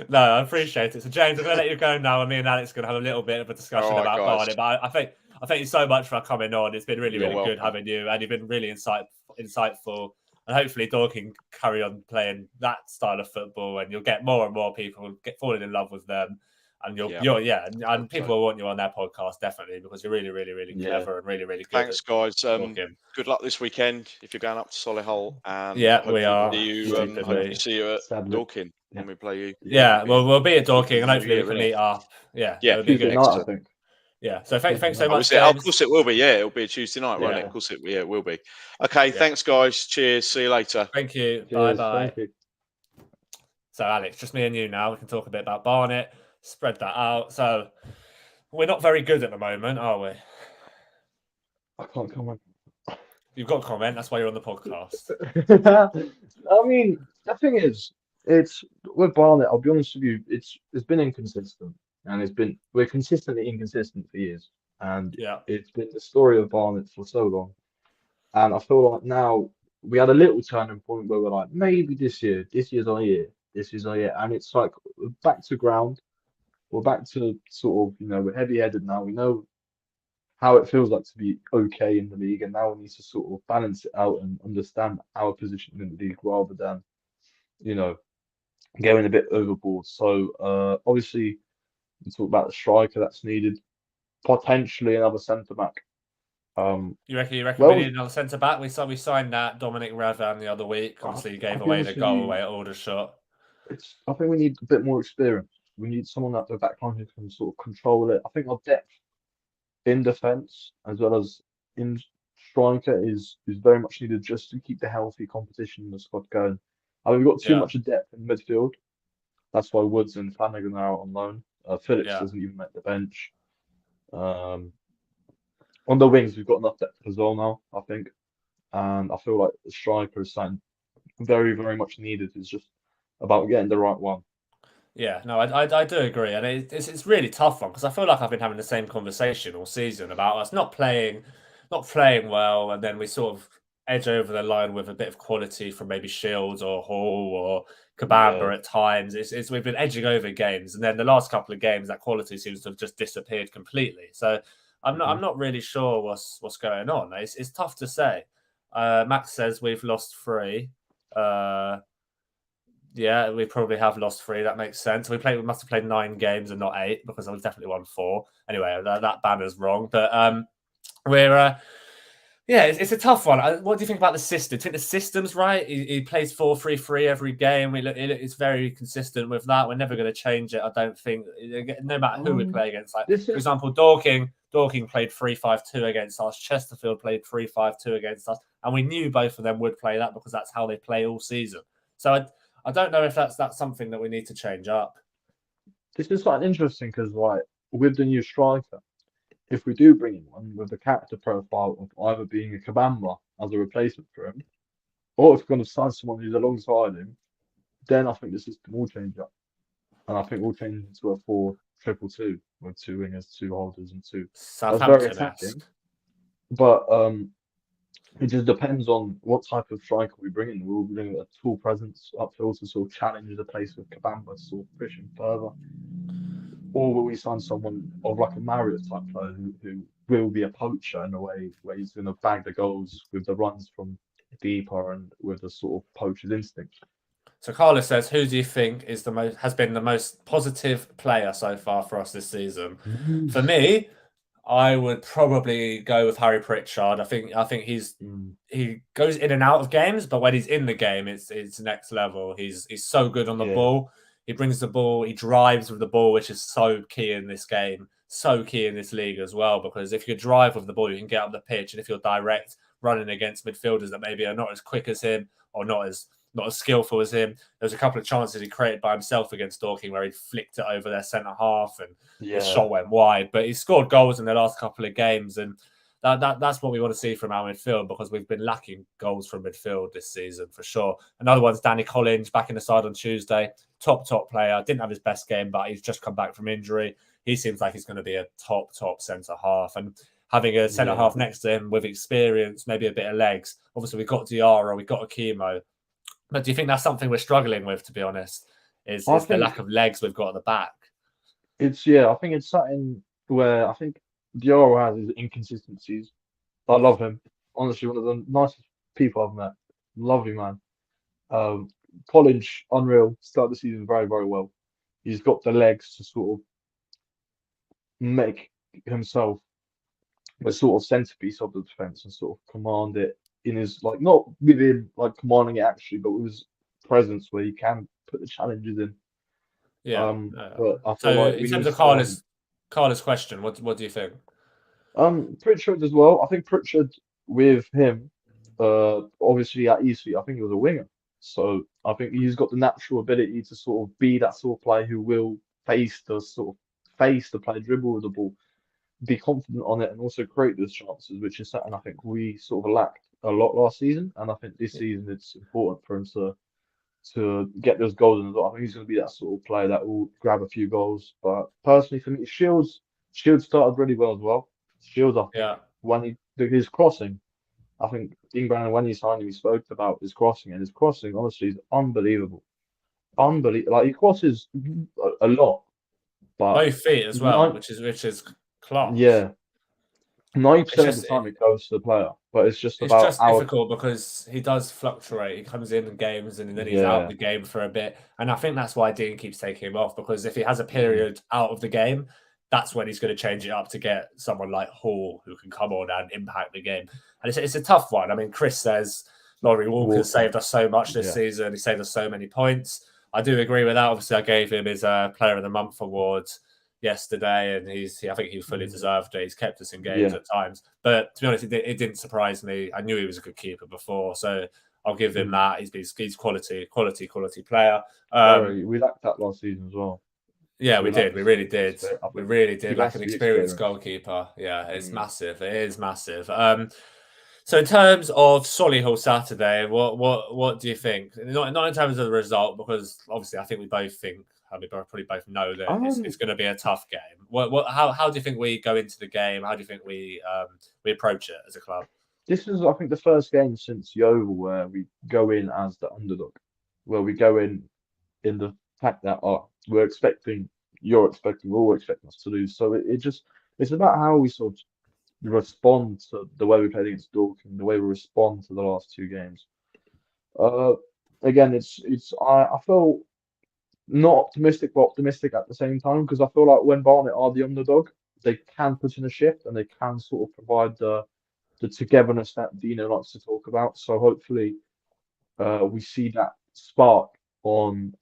No, I appreciate it. So, James, I'm going to let you go now, and me and Alex are going to have a little bit of a discussion All right, about guys. Barnet. But I thank you so much for coming on. It's been really, You're really good welcome. having you, and you've been really insightful. And hopefully, Dorking carry on playing that style of football, and you'll get more and more people falling in love with them. And and people will want you on their podcast definitely because you're really, really, really clever and really, really good. Thanks, guys. Talking. Good luck this weekend if you're going up to Solihull, and We are. hopefully see you at Dorking when we play you. Yeah, we'll be at Dorking, and hopefully we can really. meet up. Yeah, Yeah, it'll be good. Tuesday night, I think. Yeah, so thanks so much, Of James. course it will be. Yeah, it'll be a Tuesday night, won't it? Of course it will be. Okay, thanks, guys. Cheers. See you later. Thank you. Cheers, Bye-bye. thank you. So, Alex, just me and you now. We can talk a bit about Barnet, spread that out. So, we're not very good at the moment, are we? I can't comment. You've got a comment. That's why you're on the podcast. I mean, the thing is, it's with Barnet. I'll be honest with you. It's been inconsistent, and we're consistently inconsistent for years, and it's been the story of Barnet for so long. And I feel like now we had a little turning point where we're like, maybe this year's our year, and it's like we're back to ground. We're back to sort of, we're heavy-headed now. We know how it feels like to be okay in the league, and now we need to sort of balance it out and understand our position in the league rather than, going a bit overboard. So obviously, we talk about the striker that's needed, potentially another centre back. You reckon we need another centre back? We signed that Dominic Ravan the other week. Obviously, he gave away the goal away at Aldershot. I think we need a bit more experience. We need someone at the back line who can sort of control it. I think our depth in defence as well as in striker is very much needed just to keep the healthy competition in the squad going. I mean, we've got too much depth in midfield. That's why Woods and Flanagan are out on loan. Phillips doesn't even make the bench. On the wings, we've got enough depth as well now, I think. And I feel like the striker is something very, very much needed. It's just about getting the right one. Yeah, no, I do agree, and it's really tough one because I feel like I've been having the same conversation all season about us not playing well, and then we sort of edge over the line with a bit of quality from maybe Shields or Hall or Kabamba at times. It's we've been edging over games, and then the last couple of games that quality seems to have just disappeared completely. So I'm not really sure what's going on. It's tough to say. Max says we've lost 3. Yeah, we probably have lost 3. That makes sense. We must have played 9 games and not 8 because I've definitely won 4. Anyway, that banner's wrong. But it's a tough one. What do you think about the system? Do you think the system's right? He plays 4-3-3 every game. It's very consistent with that. We're never going to change it. I don't think, no matter who we play against. Like, for example, Dorking played 3-5-2 against us. Chesterfield played 3-5-2 against us, and we knew both of them would play that because that's how they play all season. So I don't know if that's something that we need to change up. This is quite interesting because, like, with the new striker, if we do bring in one with the character profile of either being a Kabamba as a replacement for him, or if we're going to sign someone who's alongside him, then I think the system will change up. And I think we'll change into a 4-2-2 with 2 wingers, 2 holders, and 2. That's very attacking. But it just depends on what type of striker we bring in. We'll bring a tall presence upfield to sort of challenge the place with Kabamba to sort of push him further. Or will we sign someone of like a Marriott type player who will be a poacher in a way where he's going to bag the goals with the runs from deeper and with a sort of poacher's instinct? So Carlos says, who do you think has been the most positive player so far for us this season? For me, I would probably go with Harry Pritchard. I think he goes in and out of games, but when he's in the game, it's next level. He's so good on the ball. He brings the ball, he drives with the ball, which is so key in this game, so key in this league as well. Because if you drive with the ball, you can get up the pitch, and if you're direct running against midfielders that maybe are not as quick as him or not as skillful as him, there's a couple of chances he created by himself against Dorking where he flicked it over their centre half and the shot went wide. But he scored goals in the last couple of games, and That's what we want to see from our midfield, because we've been lacking goals from midfield this season for sure. Another one's Danny Collins, back in the side on Tuesday. Top player. Didn't have his best game, but he's just come back from injury. He seems like he's going to be a top centre half, and having a centre half next to him with experience, maybe a bit of legs. Obviously, we've got Diarra, we've got Akimo. But do you think that's something we're struggling with, to be honest? Is the lack of legs we've got at the back? I think it's something where I think Diarra has his inconsistencies. I love him. Honestly, one of the nicest people I've met. Lovely man. Collins, unreal. Started the season very, very well. He's got the legs to sort of make himself the sort of centerpiece of the defense and sort of command it in his, like, not with him like commanding it actually, but with his presence where he can put the challenges in. Yeah. But I feel So like in terms of Carla's question, what do you think? Pritchard as well. I think Pritchard with him, obviously at Eastleigh, I think he was a winger. So I think he's got the natural ability to sort of be that sort of player who will face the play, dribble with the ball, be confident on it, and also create those chances, which is something I think we sort of lacked a lot last season. And I think this season it's important for him to get those goals. And I think he's going to be that sort of player that will grab a few goals. But personally, for me, Shields started really well as well. Shields, I think, when he did his crossing, I think Dean Brennan, when he signed him, he spoke about his crossing, and his crossing honestly is unbelievable. Like he crosses a lot, but both feet as well, which is class. Yeah. 90% of the time it goes to the player, but it's just difficult because he does fluctuate. He comes in games and then he's out of the game for a bit. And I think that's why Dean keeps taking him off, because if he has a period out of the game, that's when he's going to change it up to get someone like Hall who can come on and impact the game. And it's a tough one. I mean, Chris says Laurie Walker saved us so much this season. He saved us so many points. I do agree with that. Obviously, I gave him his Player of the Month award yesterday, and I think he fully deserved it. He's kept us in games at times. But to be honest, it didn't surprise me. I knew he was a good keeper before, so I'll give him that. He's quality player. We lacked that last season as well. Yeah, we did. We really did. We really did. Like an experienced goalkeeper. Yeah, it's massive. It is massive. So in terms of Solihull Saturday, what do you think? Not in terms of the result, because obviously I think we both think, we probably both know that it's going to be a tough game. How do you think we go into the game? How do you think we approach it as a club? This is, I think, the first game since Yeovil where we go in as the underdog, where we go in the fact that we're all expecting us to lose. So it's about how we sort of respond to the way we played against Dorking, the way we respond to the last two games. Again, I feel not optimistic, but optimistic at the same time, because I feel like when Barnet are the underdog, they can put in a shift and they can sort of provide the togetherness that Dino likes to talk about. So hopefully we see that spark on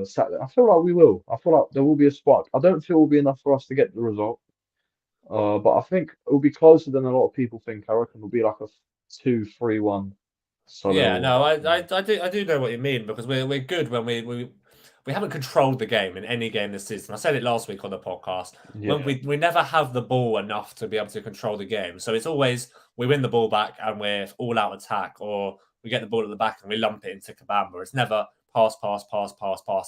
Saturday. I feel like we will. I feel like there will be a spark. I don't feel it will be enough for us to get the result. But I think it will be closer than a lot of people think. I reckon it'll be like a 2-3-1. Yeah, no, I do know what you mean, because we're good when we haven't controlled the game in any game this season. I said it last week on the podcast. Yeah. When we never have the ball enough to be able to control the game. So it's always we win the ball back and we're all out attack, or we get the ball at the back and we lump it into Kabamba. It's never pass,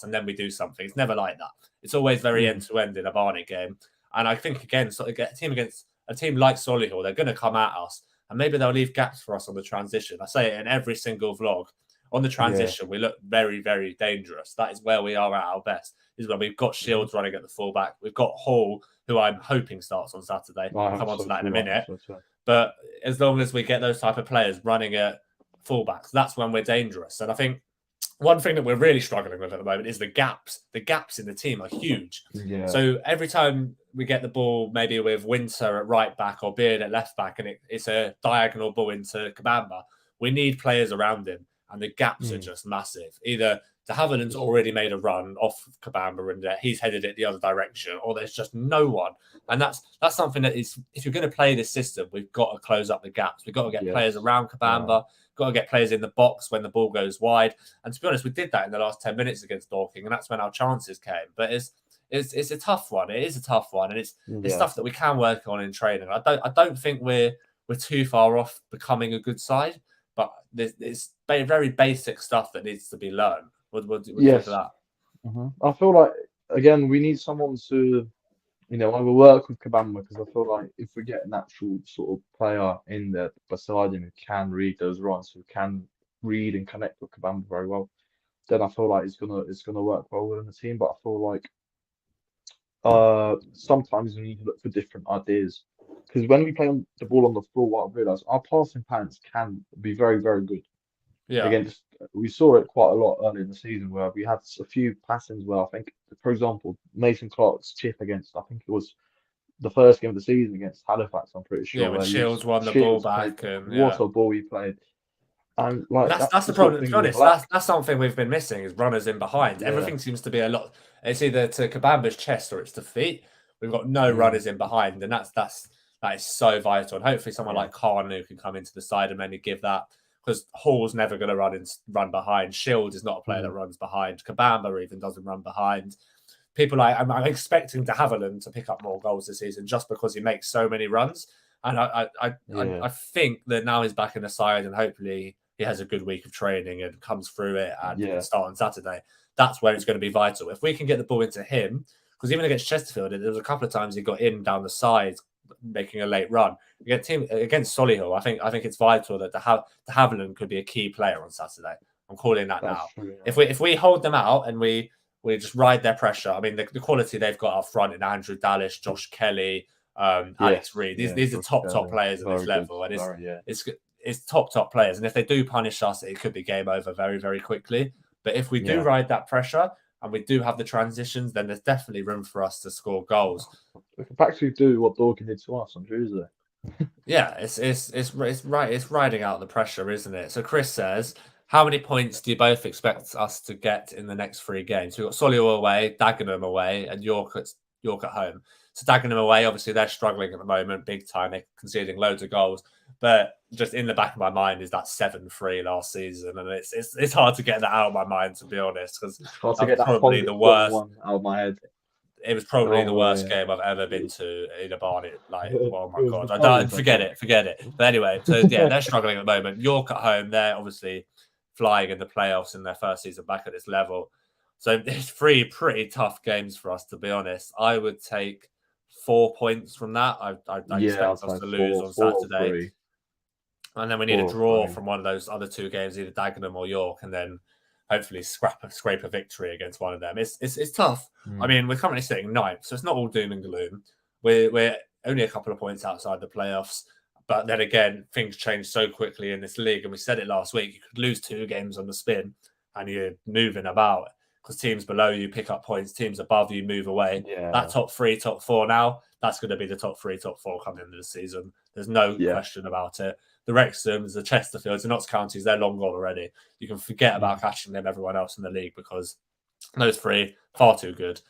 and then we do something. It's never like that. It's always very end-to-end in a Barnet game. And I think, again, against a team like Solihull, they're going to come at us, and maybe they'll leave gaps for us on the transition. I say it in every single vlog. On the transition, we look very, very dangerous. That is where we are at our best. This is when we've got Shields running at the fullback. We've got Hall, who I'm hoping starts on Saturday. I'll come on to that in a minute. But as long as we get those type of players running at fullbacks, that's when we're dangerous. And I think one thing that we're really struggling with at the moment is the gaps. The gaps in the team are huge. Yeah. So every time we get the ball, maybe with Winter at right back or Beard at left back, and it's a diagonal ball into Kabamba, we need players around him. And the gaps are just massive. Either de Havilland's already made a run off Kabamba and he's headed it the other direction, or there's just no one. And that's something that is, if you're going to play this system, we've got to close up the gaps. We've got to get players around Kabamba, got to get players in the box when the ball goes wide. And to be honest, we did that in the last 10 minutes against Dorking, and that's when our chances came. But it's a tough one. It is a tough one, and it's stuff that we can work on in training. I don't think we're we're too far off becoming a good side. But it's very basic stuff that needs to be learned. What do you think of Yes. that? I feel like again we need someone to either work with Kabamba because I feel like if we get an actual sort of player in there beside him who can read those runs, who can read and connect with Kabamba very well, then I feel like it's gonna work well within the team. But I feel like sometimes we need to look for different ideas because when we play on the ball on the floor, what I've realised our passing patterns can be very very good. Yeah, Again, we saw it quite a lot early in the season where we had a few passings where I think, for example, Mason Clark's chip against, I think it was the first game of the season against Halifax, I'm pretty yeah. sure, When where Shields won the ball Shields played back, and what yeah. a ball he played. And like that's That's the the sort of problem. To thing be we honest, lack. that's something we've been missing is runners in behind. Yeah. Everything seems to be a lot. It's either to Kabamba's chest or it's to feet. We've got no runners in behind, and that is so vital. And hopefully, someone Yeah. like Khan who can come into the side and maybe give that because Hall's never going to run behind. Shields is not a player that runs behind. Kabamba even doesn't run behind. People like I'm expecting De Havilland to pick up more goals this season just because he makes so many runs. And I think that now he's back in the side and hopefully he has a good week of training and comes through it and can start on Saturday. That's where it's going to be vital. If we can get the ball into him, because even against Chesterfield, there was a couple of times he got in down the side, making a late run. Against Solihull, I think it's vital that De Havilland could be a key player on Saturday. I'm calling that now. True, yeah. If we hold them out and we just ride their pressure, I mean the quality they've got up front in Andrew Dallish, Josh Kelly, Alex Reid. These are top players at this level, and it's top players. And if they do punish us, it could be game over very very quickly. But if we do ride that pressure and we do have the transitions, then there's definitely room for us to score goals. We can actually do what Dorking did to us on Tuesday. Yeah, it's riding out the pressure, isn't it? So Chris says, how many points do you both expect us to get in the next 3 games? We've got Solihull away, Dagenham away, and York at home. So Dagenham away, obviously they're struggling at the moment, big time. They're conceding loads of goals. But just in the back of my mind is that 7-3 last season, and it's hard to get that out of my mind, to be honest, because hard to get that probably the worst one out of my head. It was probably the worst game I've ever been to in a Barnet. Like, oh my god, I don't forget it. But anyway, so yeah, they're struggling at the moment. York at home, they're obviously flying in the playoffs in their first season back at this level. So it's 3 pretty tough games for us, to be honest. I would take 4 points from that. I expect us to lose on Saturday. And then we need a draw from one of those other 2 games, either Dagenham or York, and then hopefully scrape a victory against one of them. It's tough. I mean, we're currently sitting 9th, so it's not all doom and gloom. We're only a couple of points outside the playoffs. But then again, things change so quickly in this league. And we said it last week, you could lose 2 games on the spin and you're moving about because teams below you pick up points, teams above you move away. Yeah. That top 3, top 4 now, that's going to be the top 3, top 4 coming into the season. There's no question about it. The Wrexhams, the Chesterfields, the Notts Counties, they're long gone already. You can forget about catching them, everyone else in the league, because those 3, far too good.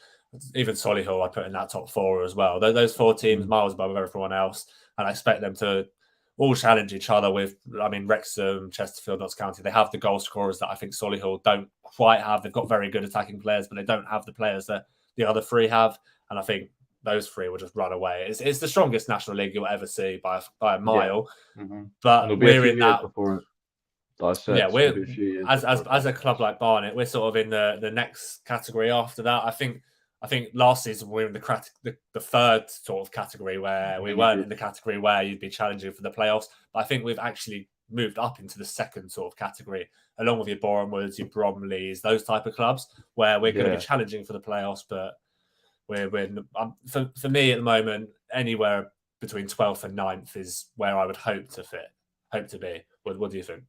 Even Solihull, I put in that top 4 as well. Those 4 teams, miles above everyone else. And I expect them to all challenge each other with, I mean, Wrexham, Chesterfield, Notts County. They have the goal scorers that I think Solihull don't quite have. They've got very good attacking players, but they don't have the players that the other 3 have. And I think those 3 will just run away. It's the strongest National League you'll ever see by a mile. But we're in that. We're as a club like Barnet, we're sort of in the next category after that. I think last season we were in the 3rd sort of category where we weren't in the category where you'd be challenging for the playoffs. But I think we've actually moved up into the 2nd sort of category, along with your Bournemouths, your Bromleys, those type of clubs where we're going to be challenging for the playoffs. But for me at the moment, anywhere between 12th and 9th is where I would hope to be. What do you think?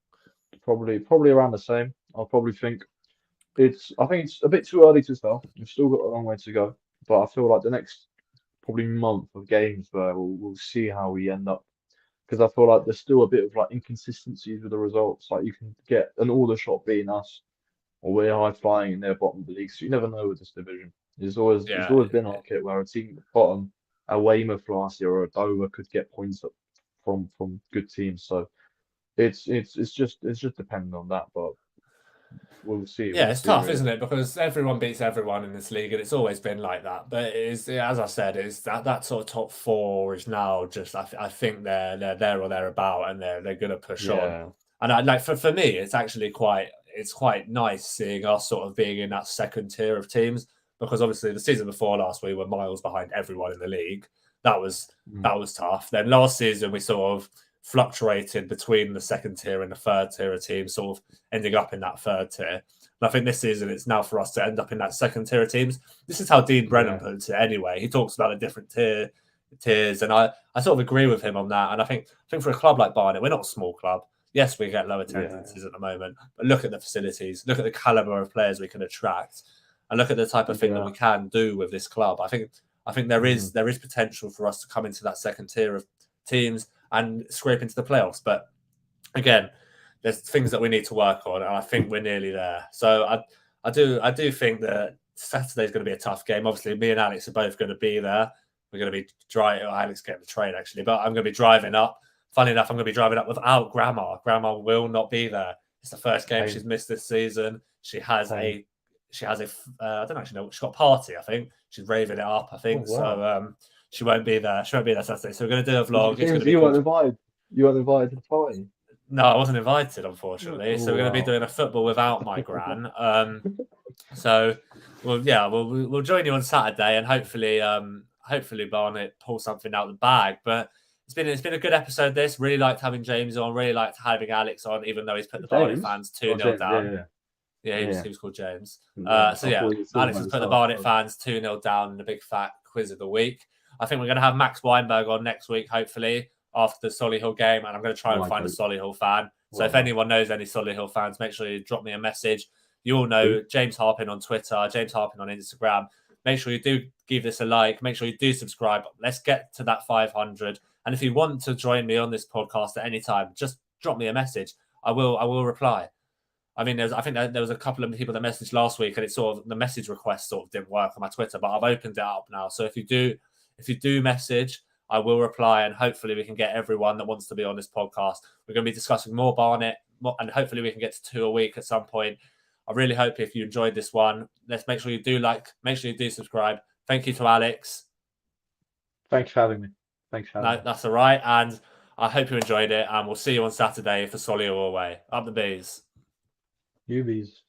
Probably around the same. I'll probably think I think it's a bit too early to tell. We've still got a long way to go, but I feel like the next probably month of games where we'll see how we end up, because I feel like there's still a bit of like inconsistencies with the results. Like you can get an Aldershot beating us, or we're high flying and they're bottom of the league. So you never know with this division. It's always been like it where a team at the bottom, a Weymouth last year or a Dover could get points up from good teams. So it's just dependent on that, but we'll see. Yeah, We'll it's see, tough, really. isn't it? Because everyone beats everyone in this league, and it's always been like that. But it is, as I said, it's that sort of top four is now just. I think they're there or thereabout, and they're going to push on. Yeah. And I like for me, it's actually quite nice seeing us sort of being in that second tier of teams, because obviously the season before last we were miles behind everyone in the league. That was tough. Then last season we sort of fluctuated between the second tier and the third tier of teams, sort of ending up in that third tier. And I think this season it's now for us to end up in that second tier of teams. This is how Dean Brennan puts it anyway. He talks about the different tiers, and I sort of agree with him on that. And I think for a club like Barnet, we're not a small club. Yes, we get low attendances at the moment, but look at the facilities, look at the caliber of players we can attract, and look at the type of thing that we can do with this club. I think there is potential for us to come into that second tier of teams and scrape into the playoffs. But again, there's things that we need to work on, and I think we're nearly there. So I do think that Saturday's going to be a tough game. Obviously, me and Alex are both going to be there. We're going to be driving. Alex getting the train actually, but I'm going to be driving up. Funny enough, I'm going to be driving up without Grandma. Grandma will not be there. It's the first game she's missed this season. She has a I don't actually know. She's got a party. I think she's raving it up. I think so. She won't be there. She won't be there Saturday. So we're going to do a vlog. It's going to be you weren't invited. You weren't invited to the party. No, I wasn't invited, unfortunately. So we're going to be doing a football without my gran. So we'll join you on Saturday, and hopefully Barnet pull something out of the bag. But it's been a good episode. This really liked having James on. Really liked having Alex on, even though he's put the Barnet fans 2-0 down. He was called James. Alex has put the Barnet fans 2-0 down in the big fat quiz of the week. I think we're going to have Max Weinberg on next week, hopefully, after the Solihull game, and I'm going to try and find a Solihull fan. So if anyone knows any Solihull fans, make sure you drop me a message. You all know James Harpin on Twitter, James Harpin on Instagram. Make sure you do give this a like. Make sure you do subscribe. Let's get to that 500. And if you want to join me on this podcast at any time, just drop me a message. I will reply. I mean, I think there was a couple of people that messaged last week, and it's sort of the message request sort of didn't work on my Twitter, but I've opened it up now. So if you do message, I will reply, and hopefully we can get everyone that wants to be on this podcast. We're going to be discussing more Barnet, and hopefully we can get to 2 a week at some point. I really hope if you enjoyed this one, let's make sure you do make sure you do subscribe. Thank you to Alex. Thanks for having me. That's all right. And I hope you enjoyed it, and we'll see you on Saturday for Solihull away. Up the bees. You bees.